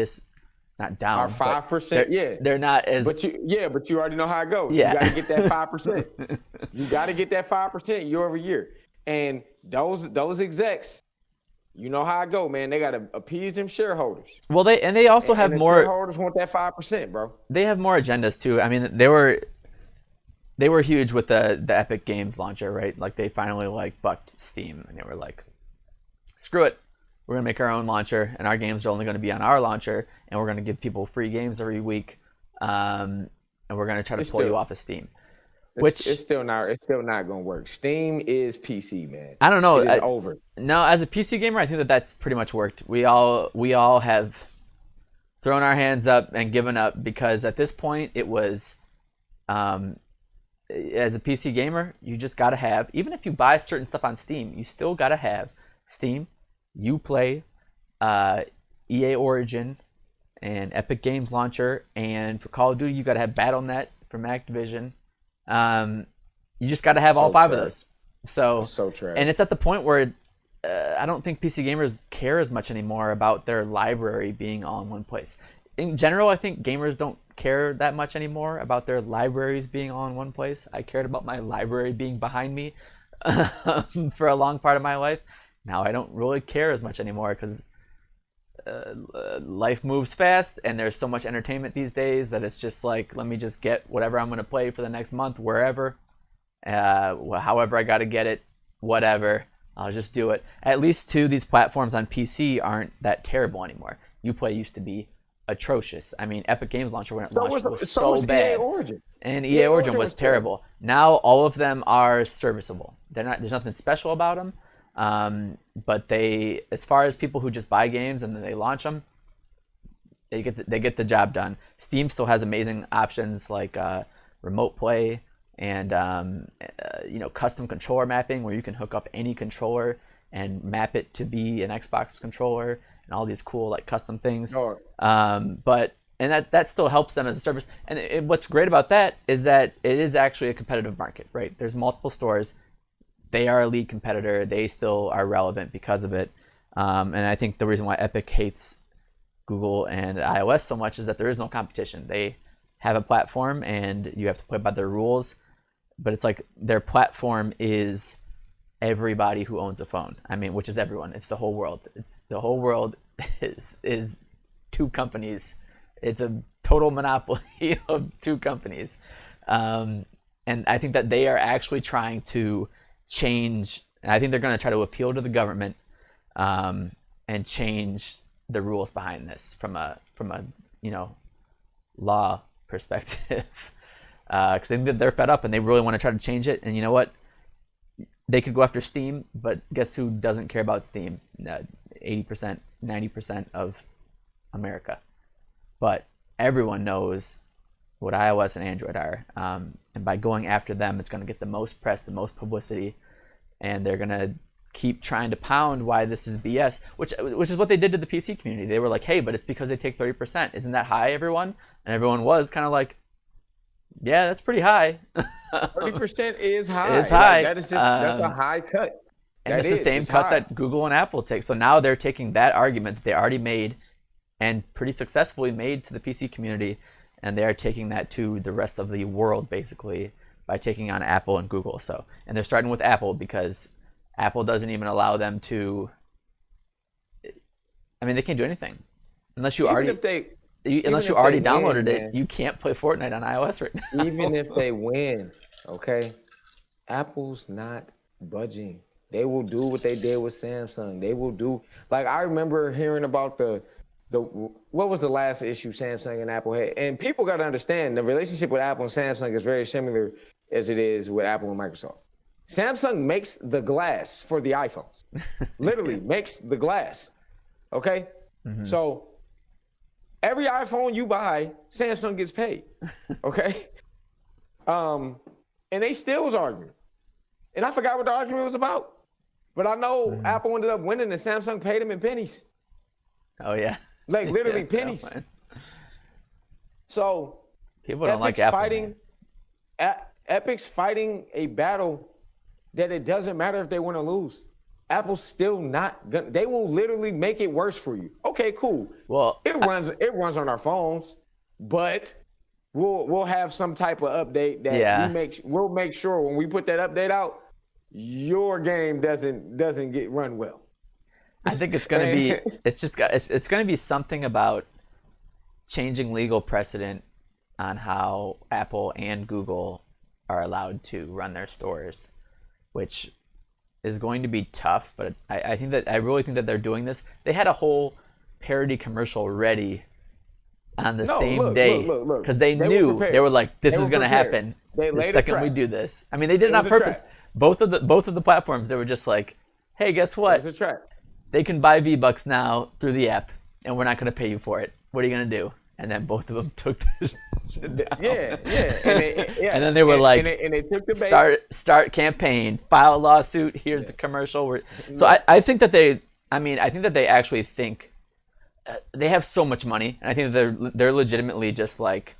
not down. Our 5%, yeah. They're not as... But you already know how it goes. Yeah. You got to get that 5%. You got to get that 5% year over year. And those execs, you know how it go, man. They got to appease them shareholders. Well, they also have more... shareholders want that 5%, bro. They have more agendas, too. I mean, they were huge with the Epic Games launcher, right? Like they finally like bucked Steam, and they were like, "Screw it, we're gonna make our own launcher, and our games are only gonna be on our launcher, and we're gonna give people free games every week, and we're gonna try to pull you off of Steam." Which it's still not gonna work. Steam is PC, man. I don't know. It's over. No, as a PC gamer, I think that's pretty much worked. We all have thrown our hands up and given up because at this point it was. As a PC gamer, you just gotta have, even if you buy certain stuff on Steam, you still gotta have Steam, Uplay, EA Origin, and Epic Games Launcher, and for Call of Duty, you gotta have Battle.net from Activision. You just gotta have all 5 of those. So trash. And it's at the point where I don't think PC gamers care as much anymore about their library being all in one place. In general, I think gamers don't care that much anymore about their libraries being all in one place. I cared about my library being behind me for a long part of my life. Now I don't really care as much anymore because life moves fast and there's so much entertainment these days that it's just like, let me just get whatever I'm going to play for the next month, wherever, however I got to get it, whatever, I'll just do it. At least 2 these platforms on PC aren't that terrible anymore. Uplay used to be atrocious. I mean, Epic Games Launcher when it So launched was was so was so EA bad, Origin. and EA EA Origin Origin was was terrible. terrible. Now all of them are serviceable. They're not. There's nothing special about them. But they, as far as people who just buy games and then they launch them, they get the job done. Steam still has amazing options like remote play and custom controller mapping, where you can hook up any controller and map it to be an Xbox controller and all these cool like custom things. Oh. And that still helps them as a service. And what's great about that is that it is actually a competitive market, right? There's multiple stores. They are a lead competitor. They still are relevant because of it. And I think the reason why Epic hates Google and iOS so much is that there is no competition. They have a platform and you have to play by their rules. But it's like their platform is everybody who owns a phone. I mean, which is everyone. It's the whole world. It's the whole world is two companies. It's a total monopoly of two companies. And I think that they are actually trying to change, and I think they're going to try to appeal to the government and change the rules behind this from a law perspective. Because I think that they're fed up and they really want to try to change it. And you know what? They could go after Steam, but guess who doesn't care about Steam? 80%, 90% of America. But everyone knows what iOS and Android are. And by going after them, it's going to get the most press, the most publicity, and they're going to keep trying to pound why this is BS, which is what they did to the PC community. They were like, hey, but it's because they take 30%. Isn't that high, everyone? And everyone was kind of like, yeah, that's pretty high. 30% is high. It's high. Like, that is just that's a high cut. And it's the same cut that Google and Apple take. So now they're taking that argument that they already made and pretty successfully made to the PC community, and they are taking that to the rest of the world basically by taking on Apple and Google. So, and they're starting with Apple because Apple doesn't even allow them to. I mean, they can't do anything unless you already downloaded it. You can't play Fortnite on iOS right now. Even if they win, okay, Apple's not budging. They will do what they did with Samsung. They will do, like, I remember hearing about the what was the last issue Samsung and Apple had? And people got to understand the relationship with Apple and Samsung is very similar as it is with Apple and Microsoft. Samsung makes the glass for the iPhones. Literally makes the glass. Okay? Mm-hmm. So every iPhone you buy, Samsung gets paid. Okay? And they still was arguing. And I forgot what the argument was about. But I know Apple ended up winning and Samsung paid them in pennies. Oh, yeah. Like literally pennies. So people don't like Apple. Epic's fighting a battle that it doesn't matter if they win or lose. Apple's still not gonna. They will literally make it worse for you. Okay, cool. Well, it runs on our phones, but we'll have some type of update that we'll make sure when we put that update out, your game doesn't get run well. I think it's going to be, it's going to be something about changing legal precedent on how Apple and Google are allowed to run their stores, which is going to be tough. But I really think that they're doing this. They had a whole parody commercial ready on the same day because they knew they were like, this is going to happen the second we do this. I mean, they did it on purpose. Both of the platforms, they were just like, hey, guess what? It was a trap. They can buy V-Bucks now through the app, and we're not going to pay you for it. What are you going to do? And then both of them took the shit down. Yeah. And then they were like, and they took the start campaign, file a lawsuit, here's the commercial. So I think that they actually think they have so much money, and I think that they're legitimately just like,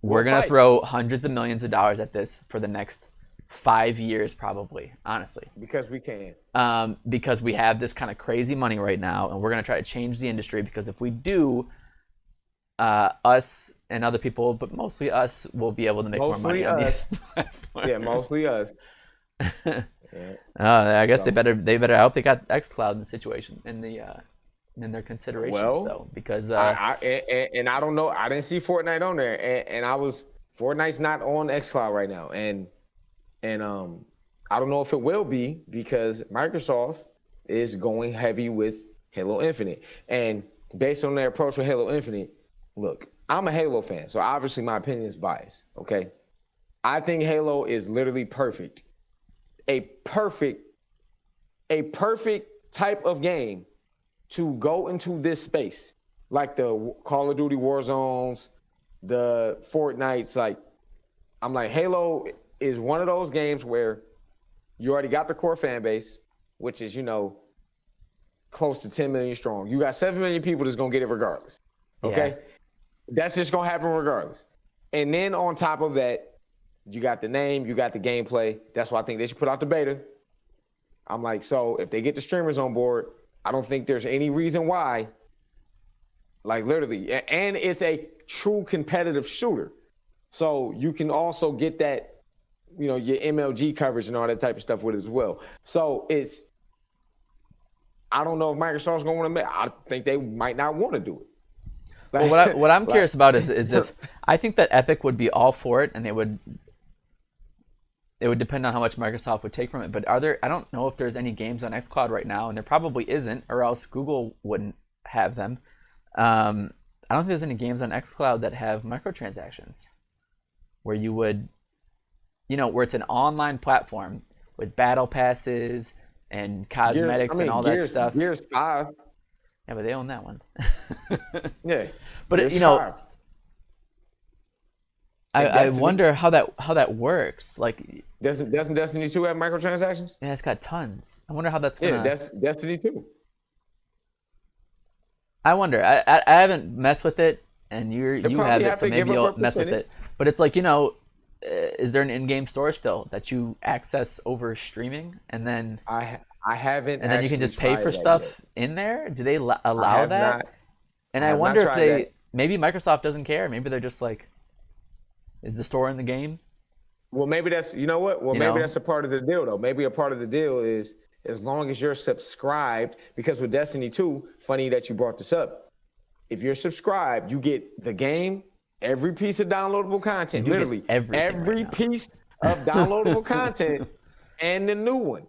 we're going to throw hundreds of millions of dollars at this for the next 5 years probably, honestly. Because we can. Because we have this kind of crazy money right now, and we're going to try to change the industry, because if we do, us and other people, but mostly us, will be able to make more money on these platforms. Yeah, mostly us. I guess they better. I hope they got xCloud in the situation, in their considerations, though, because and I don't know. I didn't see Fortnite on there, and Fortnite's not on xCloud right now, and I don't know if it will be, because Microsoft is going heavy with Halo Infinite, and based on their approach with Halo Infinite, look, I'm a Halo fan, so obviously my opinion is biased. Okay, I think Halo is literally perfect, a perfect, a perfect type of game to go into this space, like the Call of Duty Warzones, the Fortnites. Like, I'm like, Halo is one of those games where you already got the core fan base, which is, close to 10 million strong. You got 7 million people that's gonna get it regardless. Okay, Yeah. that's just gonna happen regardless. And then on top of that, you got the name, you got the gameplay. That's why I think they should put out the beta. I'm like, so if they get the streamers on board, I don't think there's any reason why. Like, literally, and it's a true competitive shooter, so you can also get that, your MLG coverage and all that type of stuff with it as well. So I don't know if Microsoft's going to want to. I think they might not want to do it. Well, what I'm curious about is if I think that Epic would be all for it, and it would depend on how much Microsoft would take from it. But I don't know if there's any games on xCloud right now, and there probably isn't, or else Google wouldn't have them. I don't think there's any games on xCloud that have microtransactions, where you would, where it's an online platform with battle passes and cosmetics and all that stuff. Gears 5. Yeah, but they own that one. Yeah, but Gears 5. I wonder how that works. Like, doesn't Destiny 2 have microtransactions? Yeah, it's got tons. I wonder how that's gonna. Yeah, that's Destiny 2. I wonder. I haven't messed with it, and you have it, so maybe you'll mess with it. But it's like, is there an in-game store still that you access over streaming, and then I haven't, and then you can just pay for stuff in there? Do they allow that? And I wonder if maybe Microsoft doesn't care. Maybe they're just like, is the store in the game? Well, maybe that's, maybe that's a part of the deal, though. Maybe a part of the deal is, as long as you're subscribed, because with Destiny 2, funny that you brought this up, if you're subscribed, you get the game, every piece of downloadable content, literally every piece of downloadable content, and the new one.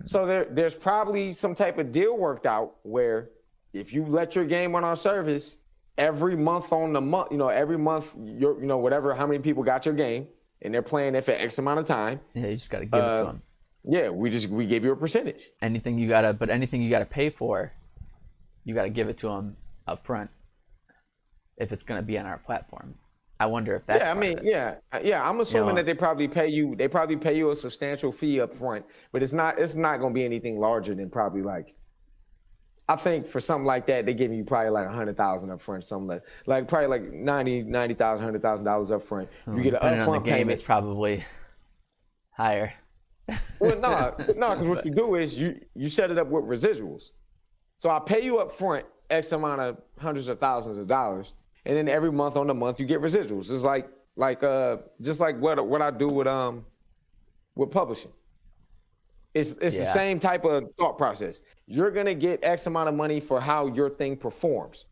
So there's probably some type of deal worked out where if you let your game run our service, every month on the month, every month, whatever, how many people got your game, and they're playing it for X amount of time. Yeah, you just got to give it to them. Yeah, we give you a percentage. Anything you gotta pay for, you gotta give it to them up front. If it's gonna be on our platform, I wonder if that's. Yeah, I'm assuming that they probably pay you. They probably pay you a substantial fee up front, but it's not gonna be anything larger than probably like. I think for something like that, they give you probably like $100,000 up front, something like probably like $90,000, $100,000 up front. You get an upfront on the game, payment. it's probably higher. Well, no, because what you do is you set it up with residuals. So I pay you up front X amount of hundreds of thousands of dollars, and then every month on the month you get residuals. It's like just like what I do with publishing. It's the same type of thought process. You're gonna get X amount of money for how your thing performs,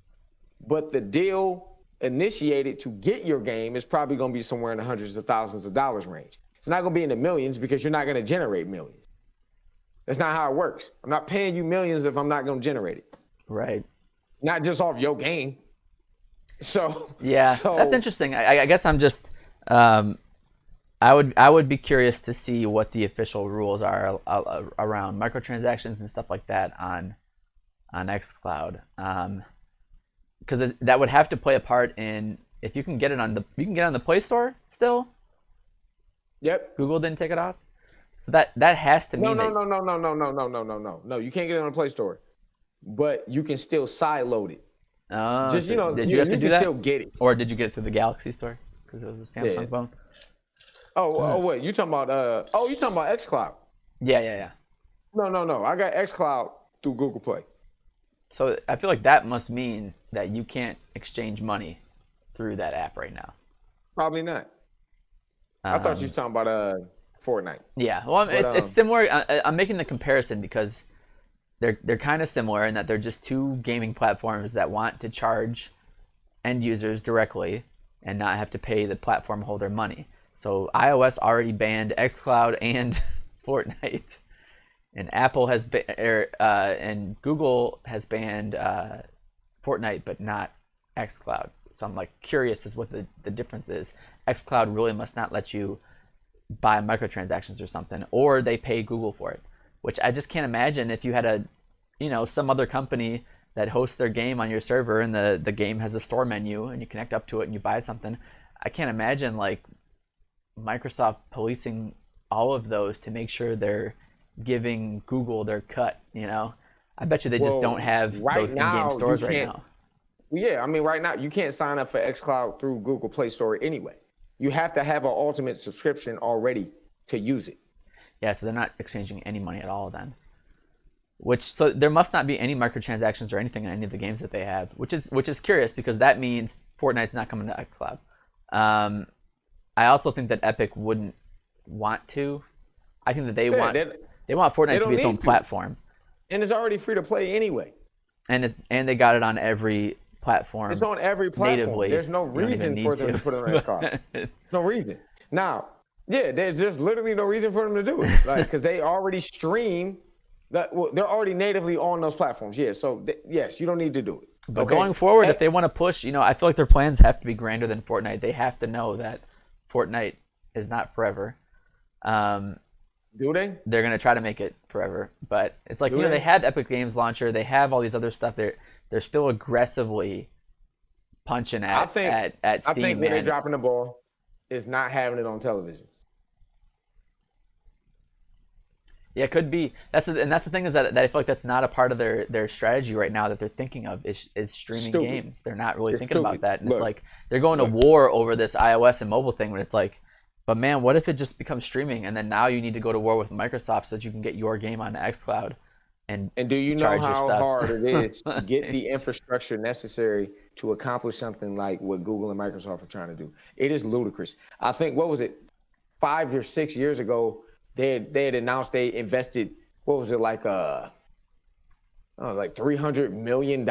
but the deal initiated to get your game is probably gonna be somewhere in the hundreds of thousands of dollars range. It's not gonna be in the millions because you're not gonna generate millions. That's not how it works. I'm not paying you millions if I'm not gonna generate it. Right. Not just off your game. So that's interesting. I guess I'm just I would be curious to see what the official rules are around microtransactions and stuff like that on xCloud, because that would have to play a part in if you can get it on the Play Store still. Yep. Google didn't take it off, so that has to mean no. You can't get it on the Play Store, but you can still sideload it. Oh, did you have to do that? Still get it, or did you get it through the Galaxy Store because it was a Samsung phone? Oh, wait, you talking about you talking about xCloud? Yeah. No. I got xCloud through Google Play. So I feel like that must mean that you can't exchange money through that app right now. Probably not. I thought you were talking about Fortnite. Yeah, well, it's similar. I'm making the comparison because they're kind of similar in that they're just two gaming platforms that want to charge end users directly and not have to pay the platform holder money. So iOS already banned xCloud and Fortnite, and Apple has and Google has banned Fortnite, but not xCloud. So I'm like curious as what the difference is. xCloud really must not let you buy microtransactions or something, or they pay Google for it, which I just can't imagine if you had some other company that hosts their game on your server and the game has a store menu and you connect up to it and you buy something. I can't imagine like Microsoft policing all of those to make sure they're giving Google their cut, I bet you they just don't have those in-game stores right now. Yeah, I mean, right now you can't sign up for xCloud through Google Play Store anyway. You have to have an Ultimate subscription already to use it. Yeah, so they're not exchanging any money at all then. So there must not be any microtransactions or anything in any of the games that they have, which is curious because that means Fortnite's not coming to xCloud. I also think that Epic wouldn't want to. I think that they want Fortnite to be its own platform. And it's already free to play anyway. And they got it on every platform. It's on every platform. Natively. There's no reason for them to put it on xCloud. No reason. Now, yeah, there's just literally no reason for them to do it, because they already stream. They're already natively on those platforms. Yeah, so yes, you don't need to do it. But going forward, if they want to push, I feel like their plans have to be grander than Fortnite. They have to know that Fortnite is not forever. Do they? They're gonna try to make it forever, but it's like they have Epic Games Launcher, they have all these other stuff. They're still aggressively punching at Steam. I think where they're dropping the ball is not having it on televisions. Yeah, it could be. That's the thing is that I feel like that's not a part of their strategy right now that they're thinking of is streaming games. They're not really thinking about that, and it's like they're going to war over this iOS and mobile thing when it's like. But man, what if it just becomes streaming, and then now you need to go to war with Microsoft so that you can get your game on xCloud, and do you know how hard it is to get the infrastructure necessary to accomplish something like what Google and Microsoft are trying to do? It is ludicrous. I think 5 or 6 years ago they had announced they invested like $300 million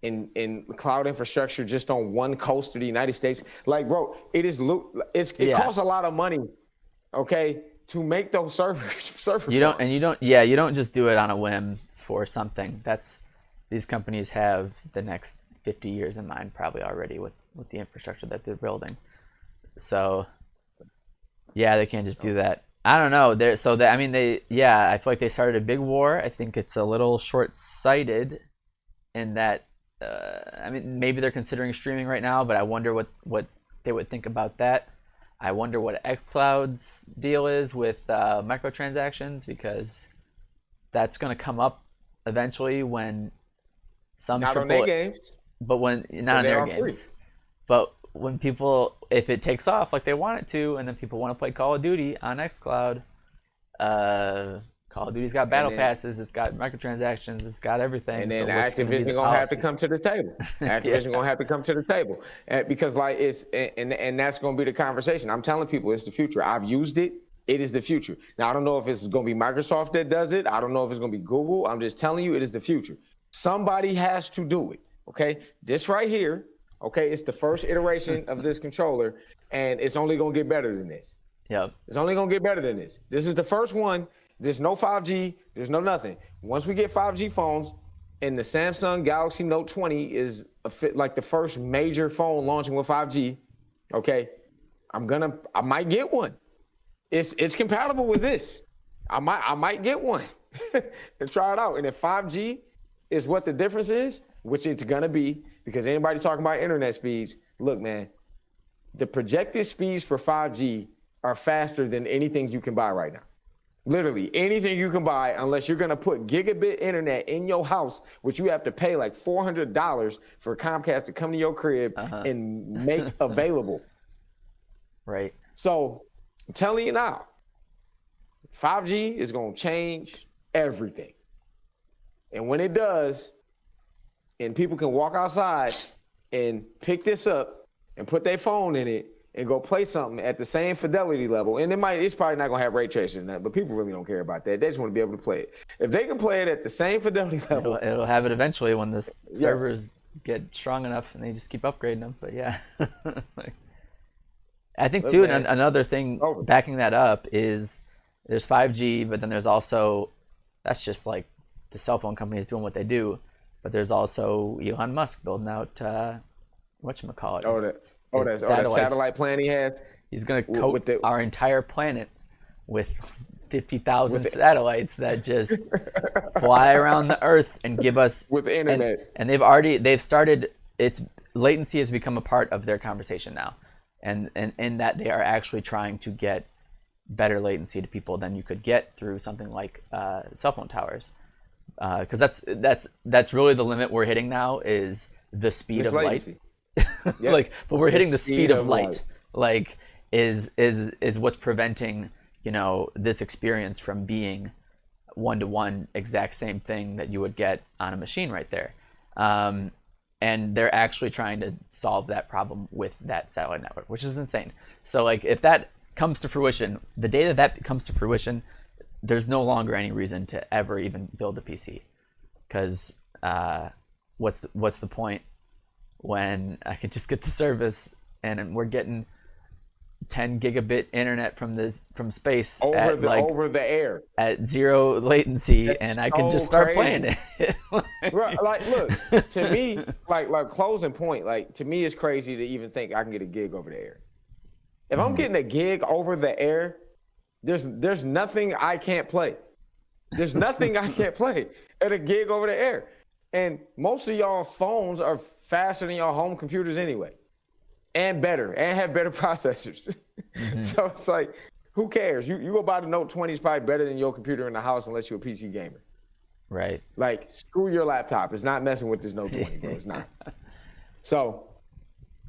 in cloud infrastructure just on one coast of the United States. Like, bro, it costs a lot of money, to make those servers. You don't just do it on a whim for something. These companies have the next 50 years in mind probably already with the infrastructure that they're building. So yeah, they can't just do that. I don't know. I feel like they started a big war. I think it's a little short-sighted in that. Maybe they're considering streaming right now, but I wonder what they would think about that. I wonder what xCloud's deal is with microtransactions, because that's going to come up eventually when some not on their games, but not on their games, free. But when if it takes off like they want it to, and then people want to play Call of Duty on xCloud, Call of Duty's got battle passes, it's got microtransactions, it's got everything. And then Activision gonna have to come to the table. Activision gonna have to come to the table, because and that's gonna be the conversation. I'm telling people it's the future. I've used it. It is the future. Now I don't know if it's gonna be Microsoft that does it. I don't know if it's gonna be Google. I'm just telling you, it is the future. Somebody has to do it. Okay, this right here. Okay, it's the first iteration of this controller, and it's only gonna get better than this. Yep. It's only gonna get better than this. This is the first one. There's no 5G. There's no nothing. Once we get 5G phones, and the Samsung Galaxy Note 20 is like the first major phone launching with 5G, I might get one. It's compatible with this. I might get one and try it out. And if 5G is what the difference is, which it's gonna be, because anybody talking about internet speeds, look, man, the projected speeds for 5G are faster than anything you can buy right now. Literally anything you can buy, unless you're going to put gigabit internet in your house, which you have to pay like $400 for Comcast to come to your crib and make available. Right. So I'm telling you now, 5G is going to change everything. And when it does, and people can walk outside and pick this up and put their phone in it and go play something at the same fidelity level, and it's probably not gonna have ray tracing and that, but people really don't care about that. They just want to be able to play it. If they can play it at the same fidelity level, it'll have it eventually when the servers get strong enough and they just keep upgrading them. But yeah, I think too, another thing backing that up is there's 5G, but then there's also, that's just like the cell phone companies doing what they do. but there's also Elon Musk building out whatchamacallit, Oh, that satellite plan he has. He's going to coat our entire planet with 50,000 With satellites that just fly around the Earth and give us with the internet. And they've started. It's latency has become a part of their conversation now, and in that they are actually trying to get better latency to people than you could get through something like cell phone towers, because that's really the limit we're hitting now is the speed of latency. light. Yep. Like, but we're hitting the speed of light. Like, is what's preventing, you know, this experience from being one-to-one exact same thing that you would get on a machine right there. And they're actually trying to solve that problem with that satellite network, which is insane. So, like, if that comes to fruition, the day that comes to fruition, there's no longer any reason to ever even build a PC, because what's the point when I could just get the service and we're getting 10 gigabit internet from space over the air at zero latency. That's and I can just start playing it. Right, like, look, to me, like closing point, like, to me, it's crazy to even think I can get a gig over the air. If I'm getting a gig over the air, there's nothing I can't play. There's nothing I can't play at a gig over the air. And most of y'all phones are faster than y'all home computers anyway, and better, and have better processors. So it's like, who cares? You go buy the Note 20, is probably better than your computer in the house unless you're a PC gamer. Right. Like, screw your laptop. It's not messing with this Note 20, bro. It's not. So,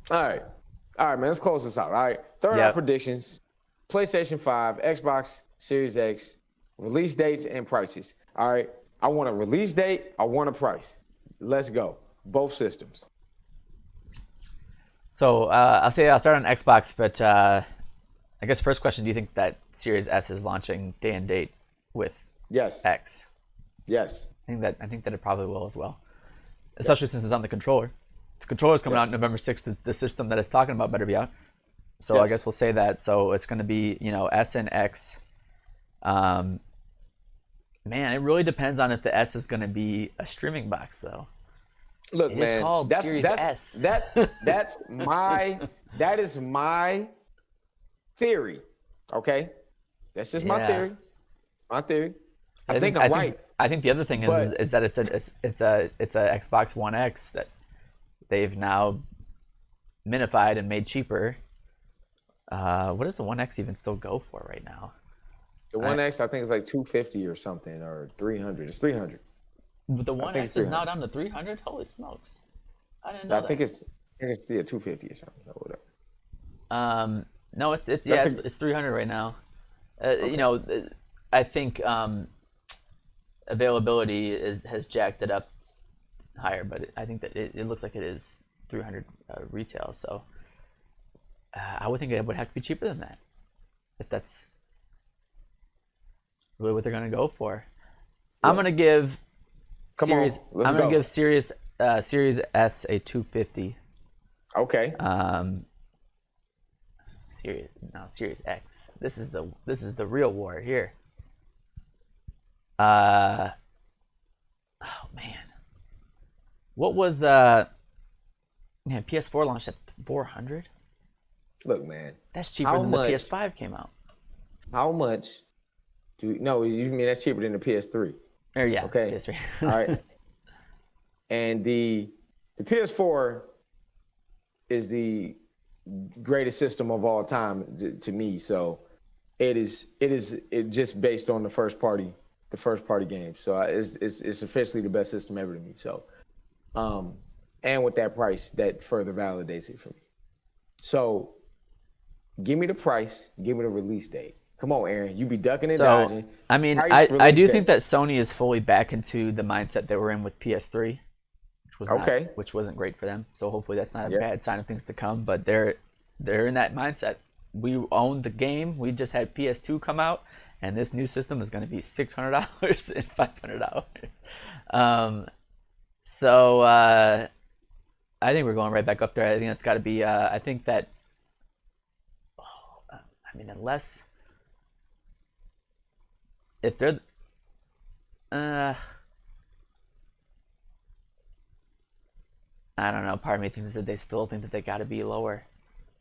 all right, man. Let's close this out. All right. Third out predictions: PlayStation 5, Xbox Series X, release dates and prices. All right. I want a release date. I want a price. Let's go. Both systems. So I'll start on Xbox, but I guess first question: do you think that Series S is launching day and date with X? Yes. I think that it probably will as well, especially since it's on the controller. The controller's coming out November 6th. The system that it's talking about better be out. So I guess we'll say that. So it's going to be, you know, S and X. Man, it really depends on if the S is going to be a streaming box, though. Look, it man, is called Series S. That is my theory. Okay, that's just my theory. My theory. I think I'm right. I think the other thing is that it's a Xbox One X that they've now minified and made cheaper. What does the One X even still go for right now? The One X, I think, is like $250 or something, or $300. It's $300. But the One X is now down to $300. Holy smokes! I didn't know that. I think it's $250 or something. So whatever. No, it's $300 right now. Okay. You know, I think availability has jacked it up higher, but I think that it looks like it is $300 retail. So I would think it would have to be cheaper than that, if that's really what they're going to go for. Yeah. I'm going to give Series S a 250. Okay. Series X. This is the real war here. Oh man. What was PS4 launched at 400? Look, man. That's cheaper than the PS5 came out. How much you mean that's cheaper than the PS3? Yeah. Okay. PS3. All right. And the PS4 is the greatest system of all time to me. So it just based on the first party game. So it's officially the best system ever to me. So, and with that price, that further validates it for me. So, give me the price, give me the release date. Come on, Aaron, you be ducking and dodging. I mean, I do think that Sony is fully back into the mindset they were in with PS3, which wasn't great for them. So hopefully that's not a bad sign of things to come. But they're in that mindset. We own the game. We just had PS2 come out, and this new system is going to be $600 and $500. So I think we're going right back up there. I think that's got to be. I think that. Unless if they're. I don't know. Part of me thinks that they still think that they got to be lower,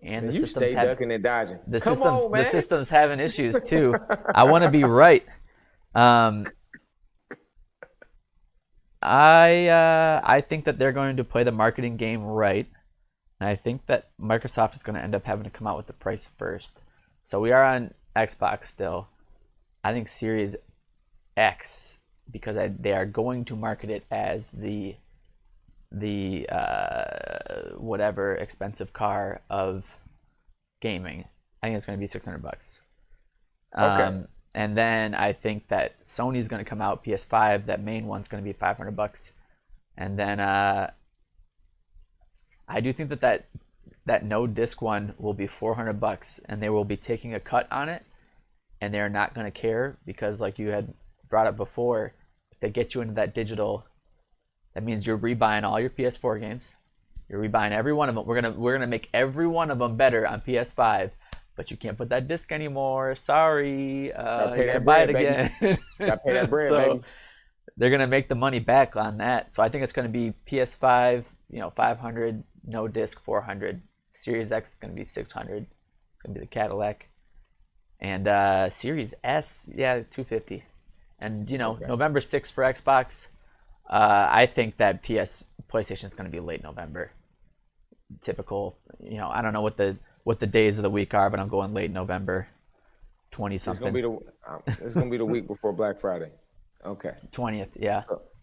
and Man, you stay ducking and dodging. Come on, man. the system's having issues too. I want to be right. Um, I think that they're going to play the marketing game right, and I think that Microsoft is going to end up having to come out with the price first. So we are on Xbox still. I think Series X, because they are going to market it as the whatever expensive car of gaming. I think it's going to be $600. Okay. And then I think that Sony's going to come out PS5. That main one's going to be $500. And then I do think that no disc one will be $400, and they will be taking a cut on it, and they're not going to care because, like you had brought up before, if they get you into that digital, that means you're rebuying all your PS4 games. You're rebuying every one of them. We're gonna make every one of them better on PS5, but you can't put that disc anymore. Sorry, you gotta buy it again. Gotta pay that bread, So baby. they're gonna make the money back on that. So I think it's gonna be PS5, 500, no disc, 400. Series X is gonna be 600. It's gonna be the Cadillac, and Series S, yeah, 250. And Okay. November 6th for Xbox. I think that PlayStation is going to be late November. Typical, I don't know what the days of the week are, but I'm going late November, 20 something. It's gonna be the week before Black Friday. Okay. 20th, yeah,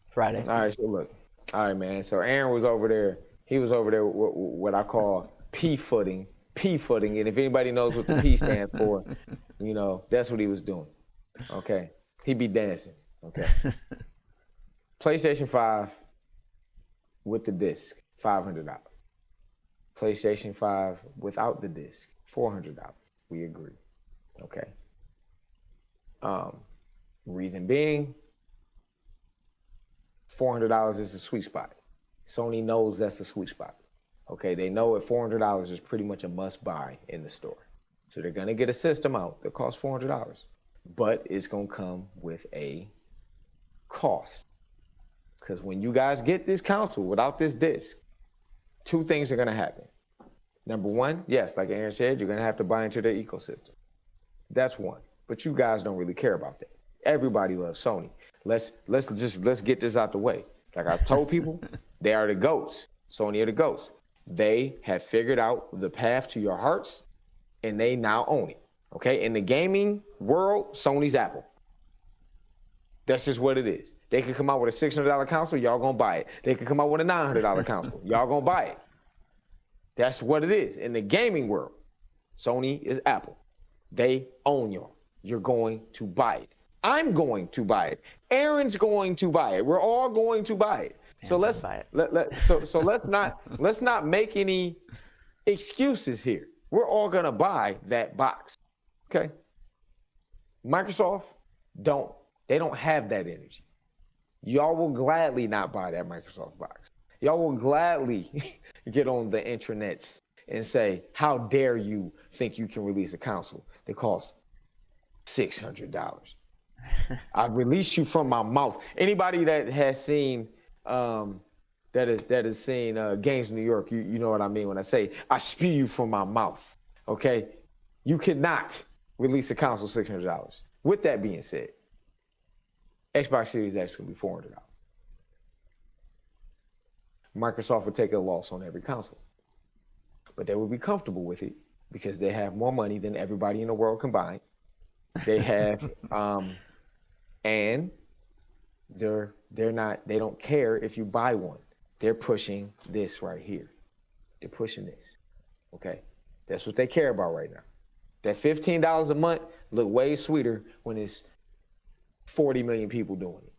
Friday. All right. So look. All right, man. So Aaron was over there. He was over there with what I call P footing. And if anybody knows what the P stands for, that's what he was doing. Okay. He be dancing. Okay. PlayStation 5 with the disc, $500. PlayStation 5 without the disc, $400. We agree. Okay. Reason being, $400 is the sweet spot. Sony knows that's the sweet spot. Okay, they know at $400 is pretty much a must buy in the store. So they're gonna get a system out that costs $400, but it's gonna come with a cost. Because when you guys get this console without this disc, two things are going to happen. Number one, yes, like Aaron said, you're going to have to buy into their ecosystem. That's one. But you guys don't really care about that. Everybody loves Sony. Let's get this out the way. Like I've told people, they are the GOATs. Sony are the GOATs. They have figured out the path to your hearts, and they now own it. Okay? In the gaming world, Sony's Apple. That's just what it is. They could come out with a $600 console, y'all gonna buy it. They could come out with a $900 console, y'all gonna buy it. That's what it is. In the gaming world, Sony is Apple. They own y'all. You're going to buy it. I'm going to buy it. Aaron's going to buy it. We're all going to buy it. So let's not make any excuses here. We're all gonna buy that box. Okay? Microsoft they don't have that energy. Y'all will gladly not buy that Microsoft box. Y'all will gladly get on the intranets and say, how dare you think you can release a console that costs $600? I release you from my mouth. Anybody that has seen that has seen Games of New York, you know what I mean when I say I spew you from my mouth. Okay? You cannot release a console $600. With that being said, Xbox Series X will be $400. Microsoft would take a loss on every console, but they would be comfortable with it because they have more money than everybody in the world combined. They have, and they don't care if you buy one. They're pushing this right here. They're pushing this. Okay, that's what they care about right now. That $15 a month look way sweeter when it's 40 million people doing it.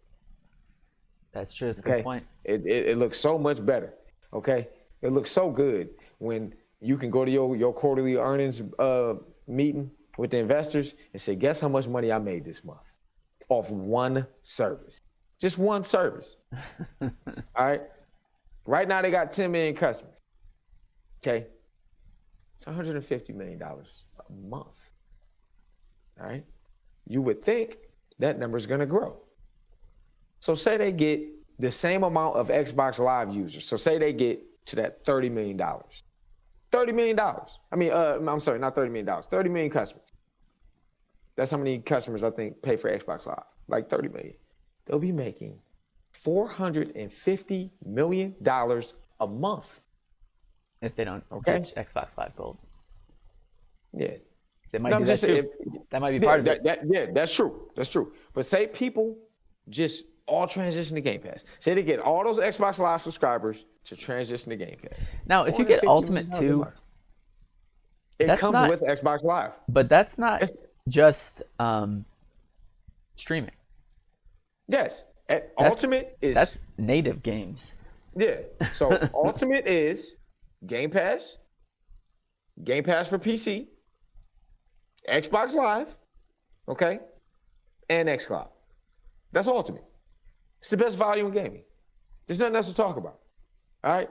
That's true. That's a good point. It looks so much better. Okay, it looks so good when you can go to your quarterly earnings meeting with the investors and say, guess how much money I made this month off one service, just one service. All right. Right now they got 10 million customers. Okay, it's $150 million a month. All right. You would think that number is going to grow. So say they get the same amount of Xbox Live users. So say they get to that $30 million. $30 million. I mean, I'm sorry, not $30 million. 30 million customers. That's how many customers I think pay for Xbox Live. Like 30 million. They'll be making $450 million a month. If they don't Okay. get Xbox Live Gold. Yeah. They might No, do I'm that just too. saying, That might be part of it. yeah, that's true. That's true. But say people just all transition to Game Pass. Say they get all those Xbox Live subscribers to transition to Game Pass. Now, if you get $450 Ultimate million a 2, month. It that's comes not- with Xbox Live. but that's not It's- just streaming. Yes. That's- Ultimate is That's native games. yeah. So Ultimate is Game Pass for PC, Xbox Live, okay, and xCloud. That's Ultimate. It's the best value in gaming. There's nothing else to talk about. All right?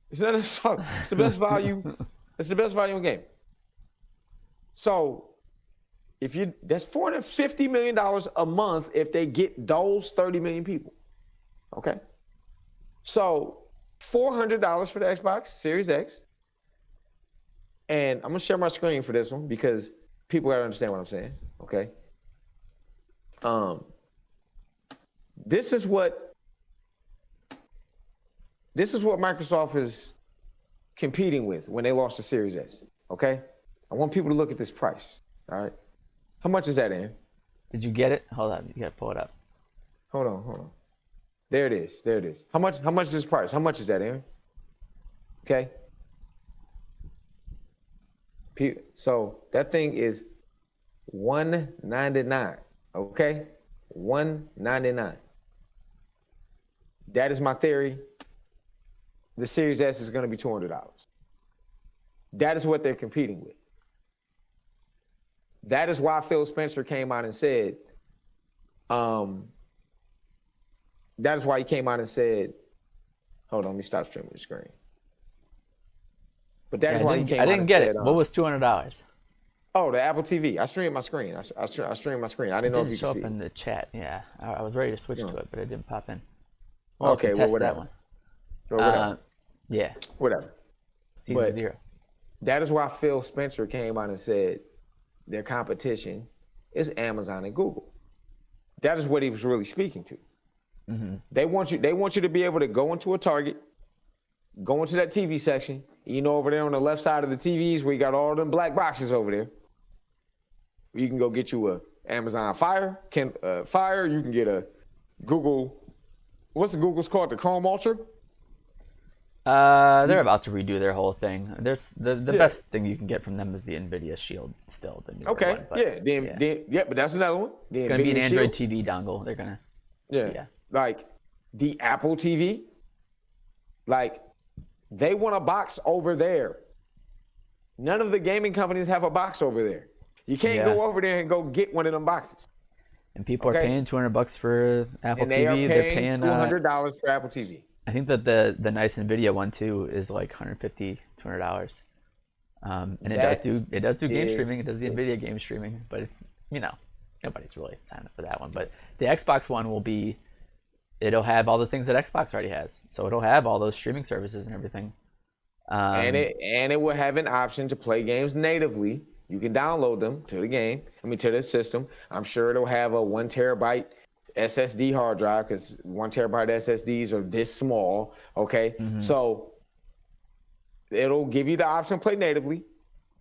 It's nothing else to talk about. It's the best value. It's the best value in gaming. So that's $450 million a month if they get those 30 million people. Okay? So $400 for the Xbox Series X. And I'm gonna share my screen for this one because people gotta understand what I'm saying. Okay. This is what Microsoft is competing with when they launched the Series S. Okay. I want people to look at this price. All right. How much is that, Aaron? Did you get it? Hold on, you gotta pull it up. Hold on. There it is. How much is this price? How much is that, Aaron? Okay. So that thing is $199. Okay? $199. That is my theory. The Series S is going to be $200. That is what they're competing with. That is why Phil Spencer came out and said, that is why he came out and said, hold on, let me stop streaming the screen. But that is why he came out I didn't and get said, it. What was $200? Oh, the Apple TV. I streamed my screen. I streamed my screen. I It didn't know didn't if you show could up see in it. the chat. Yeah, I was ready to switch No. to it, but it didn't pop in. Well, Okay, I can well, test whatever. that one. Or whatever. Yeah, Whatever. season But 0. that is why Phil Spencer came out and said their competition is Amazon and Google. That is what he was really speaking to. Mm-hmm. They want you to be able to go into a Target, go into that TV section. You know, over there on the left side of the TVs where you got all them black boxes over there. You can go get you a Amazon Fire. Fire. You can get a Google. What's the Google's called? The Chrome Ultra. They're about to redo their whole thing. There's the best thing you can get from them is the Nvidia Shield still. The newer Okay. one, but But that's another one. it's gonna be an NVIDIA Android Shield. TV dongle. They're gonna. Yeah. Like the Apple TV. Like they want a box over there. None of the gaming companies have a box over there. You can't go over there and go get one of them boxes. And people are Okay. paying $200 for Apple And they TV. are They're paying paying $200 for Apple TV. I think that the nice Nvidia one too is like $150, $200. And it does do game is- streaming. It does the Nvidia game streaming, but it's nobody's really signing up for that one. But the Xbox one it'll have all the things that Xbox already has. So it'll have all those streaming services and everything. And it will have an option to play games natively. You can download them to the system. I'm sure it'll have a 1 terabyte SSD hard drive because 1 terabyte SSDs are this small. Okay. Mm-hmm. So it'll give you the option to play natively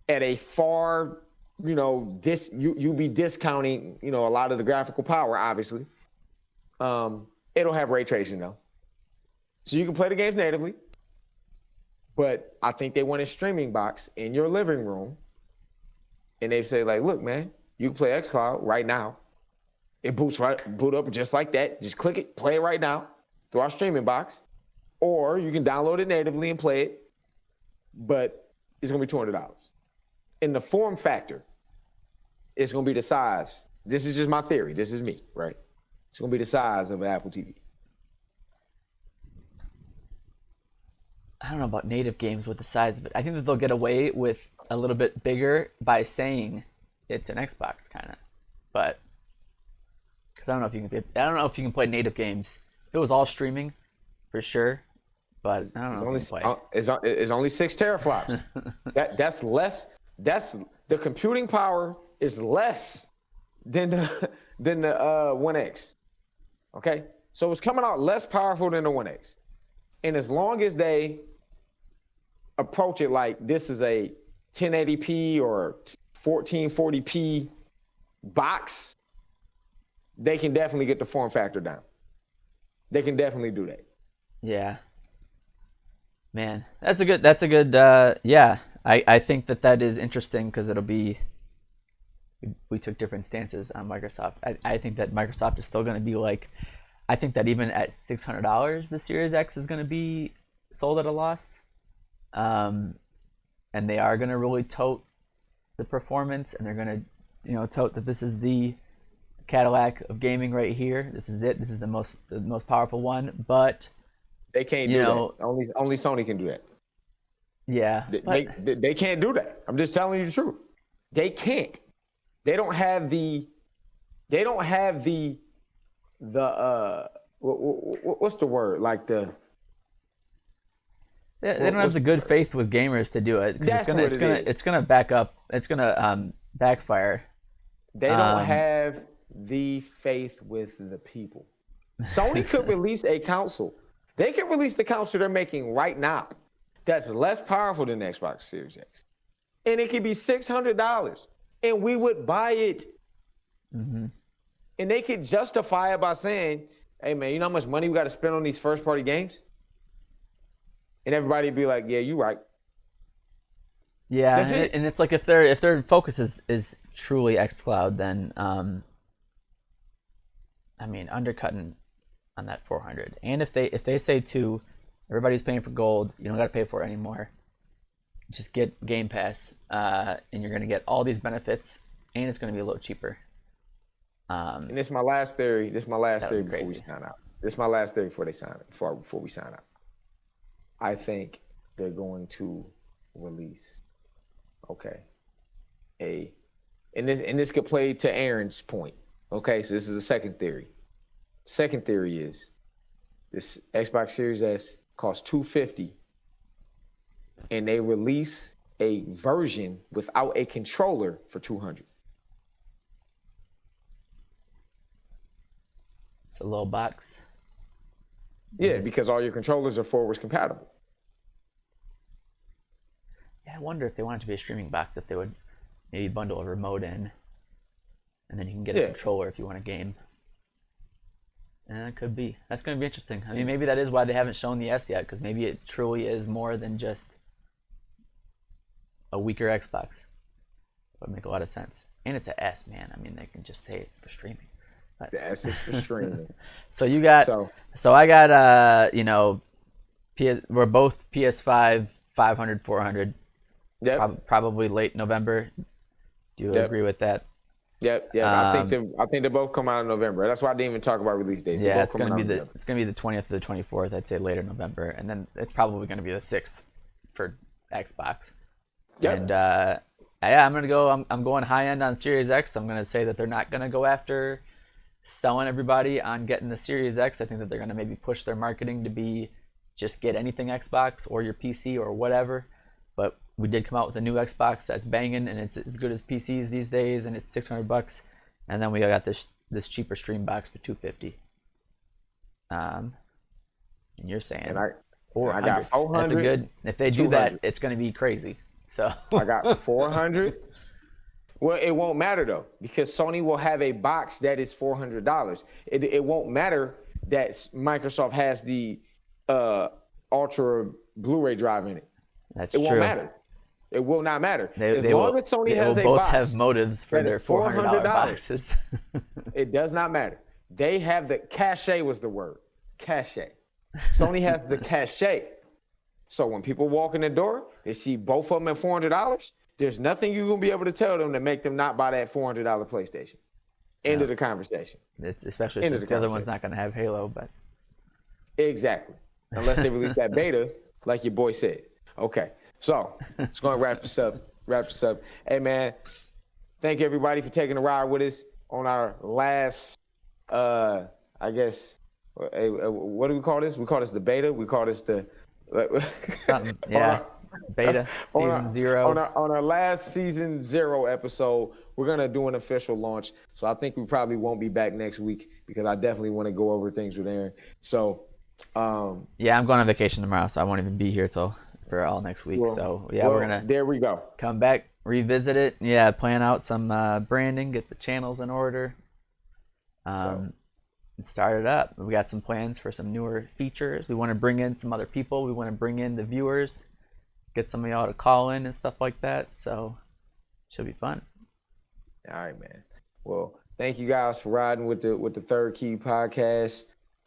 at a far, you'll be discounting, a lot of the graphical power, obviously. It'll have ray tracing though. So you can play the games natively. But I think they want a streaming box in your living room. And they say, like, look, man, you can play xCloud right now. It boot up just like that. Just click it, play it right now through our streaming box. Or you can download it natively and play it. But it's going to be $200. In the form factor, it's going to be the size. This is just my theory. This is me, right? It's going to be the size of an Apple TV. I don't know about native games with the size of it. I think that they'll get away with a little bit bigger by saying it's an Xbox kind of, but because I don't know if you can play native games. If it was all streaming, for sure, but I don't know. It's only 6 teraflops. That's less. That's the computing power is less than the 1X. Okay, so it's coming out less powerful than the 1X, and as long as they approach it like this is a 1080p or 1440p box, they can definitely get the form factor down. They can definitely do that. Yeah. Man, that's a good yeah. I think that is interesting because it'll be we took different stances on Microsoft. I think that Microsoft is still going to be like, I think that even at $600 the Series X is going to be sold at a loss. And they are going to really tote the performance, and they're going to tote that this is the Cadillac of gaming right here. This is it. This is the most powerful one, but they can't do that. Only Sony can do that. Yeah, they can't do that. I'm just telling you the truth. They can't. They don't have the what's the word? Like they don't have the good faith with gamers to do it, because it's gonna back up. It's gonna backfire. They don't have the faith with the people. Sony could release a console. They can release the console they're making right now that's less powerful than the Xbox Series X, and it could be $600, and we would buy it. Mm-hmm. And they could justify it by saying, "Hey man, you know how much money we got to spend on these first-party games?" And everybody would be like, "Yeah, you're right." Yeah, and it's like if their focus is truly xCloud, then I mean, undercutting on that 400. And if they say to everybody's paying for gold, you don't got to pay for it anymore. Just get Game Pass, and you're going to get all these benefits, and it's going to be a little cheaper. And this is my last theory. Before we sign out. This is my last theory before we sign out. I think they're going to release, and this could play to Aaron's point. Okay, so this is the second theory. Second theory is this Xbox Series S costs $250, and they release a version without a controller for $200. It's a little box. Yeah, because all your controllers are forwards compatible. Yeah, I wonder if they want it to be a streaming box, if they would maybe bundle a remote in, and then you can get a controller if you want a game. And that could be. That's going to be interesting. I mean, maybe that is why they haven't shown the S yet, because maybe it truly is more than just a weaker Xbox. That would make a lot of sense. And it's an S, man. I mean, they can just say it's for streaming. But... The S is for streaming. So you got. So I got. We're both PS5 500 400. Yep. Probably late November. Do you agree with that? Yep. I think they both come out in November. That's why I didn't even talk about release dates. Yeah, it's gonna be the 20th to the 24th. I'd say later November, and then it's probably gonna be the 6th for Xbox. Yep. And I'm gonna go. I'm going high end on Series X. I'm gonna say that they're not gonna go after selling everybody on getting the Series X. I think that they're gonna maybe push their marketing to be just get anything Xbox or your PC or whatever. But we did come out with a new Xbox that's banging, and it's as good as PCs these days, and it's $600. And then we got this cheaper stream box for $250. And you're saying and I got 400. That's a good. If they do that, it's going to be crazy. So I got 400. Well, it won't matter though, because Sony will have a box that is $400. It won't matter that Microsoft has the Ultra Blu-ray drive in it. That's true. It won't matter. It will not matter. As long as Sony has a box, they will both have motives for their $400 boxes. It does not matter. They have the cachet was the word. Cachet. Sony has the cachet. So when people walk in the door, they see both of them at $400. There's nothing you're gonna be able to tell them to make them not buy that $400 PlayStation. End of the conversation. It's especially since the other one's not gonna have Halo, but exactly. Unless they release that beta, like your boy said. Okay, so let's go and wrap this up. Hey man, thank everybody for taking a ride with us on our last, I guess, what do we call this? We call this the beta. We call this the Something, yeah. Beta season 0. On our last season 0 episode, we're gonna do an official launch. So I think we probably won't be back next week because I definitely want to go over things with Aaron. So yeah, I'm going on vacation tomorrow, so I won't even be here for all next week. So yeah, we're gonna there we go. Come back, revisit it. Yeah, plan out some branding, get the channels in order. And start it up. We got some plans for some newer features. We want to bring in some other people. We want to bring in the viewers, get some of y'all to call in and stuff like that. So should be fun. All right, man. Well, thank you guys for riding with the Third Key podcast.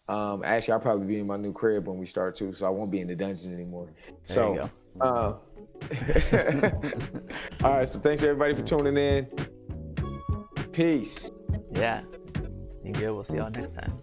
Actually, I'll probably be in my new crib when we start too, so I won't be in the dungeon anymore. There you go. All right, so thanks everybody for tuning in. Peace. Yeah. You good. We'll see y'all next time.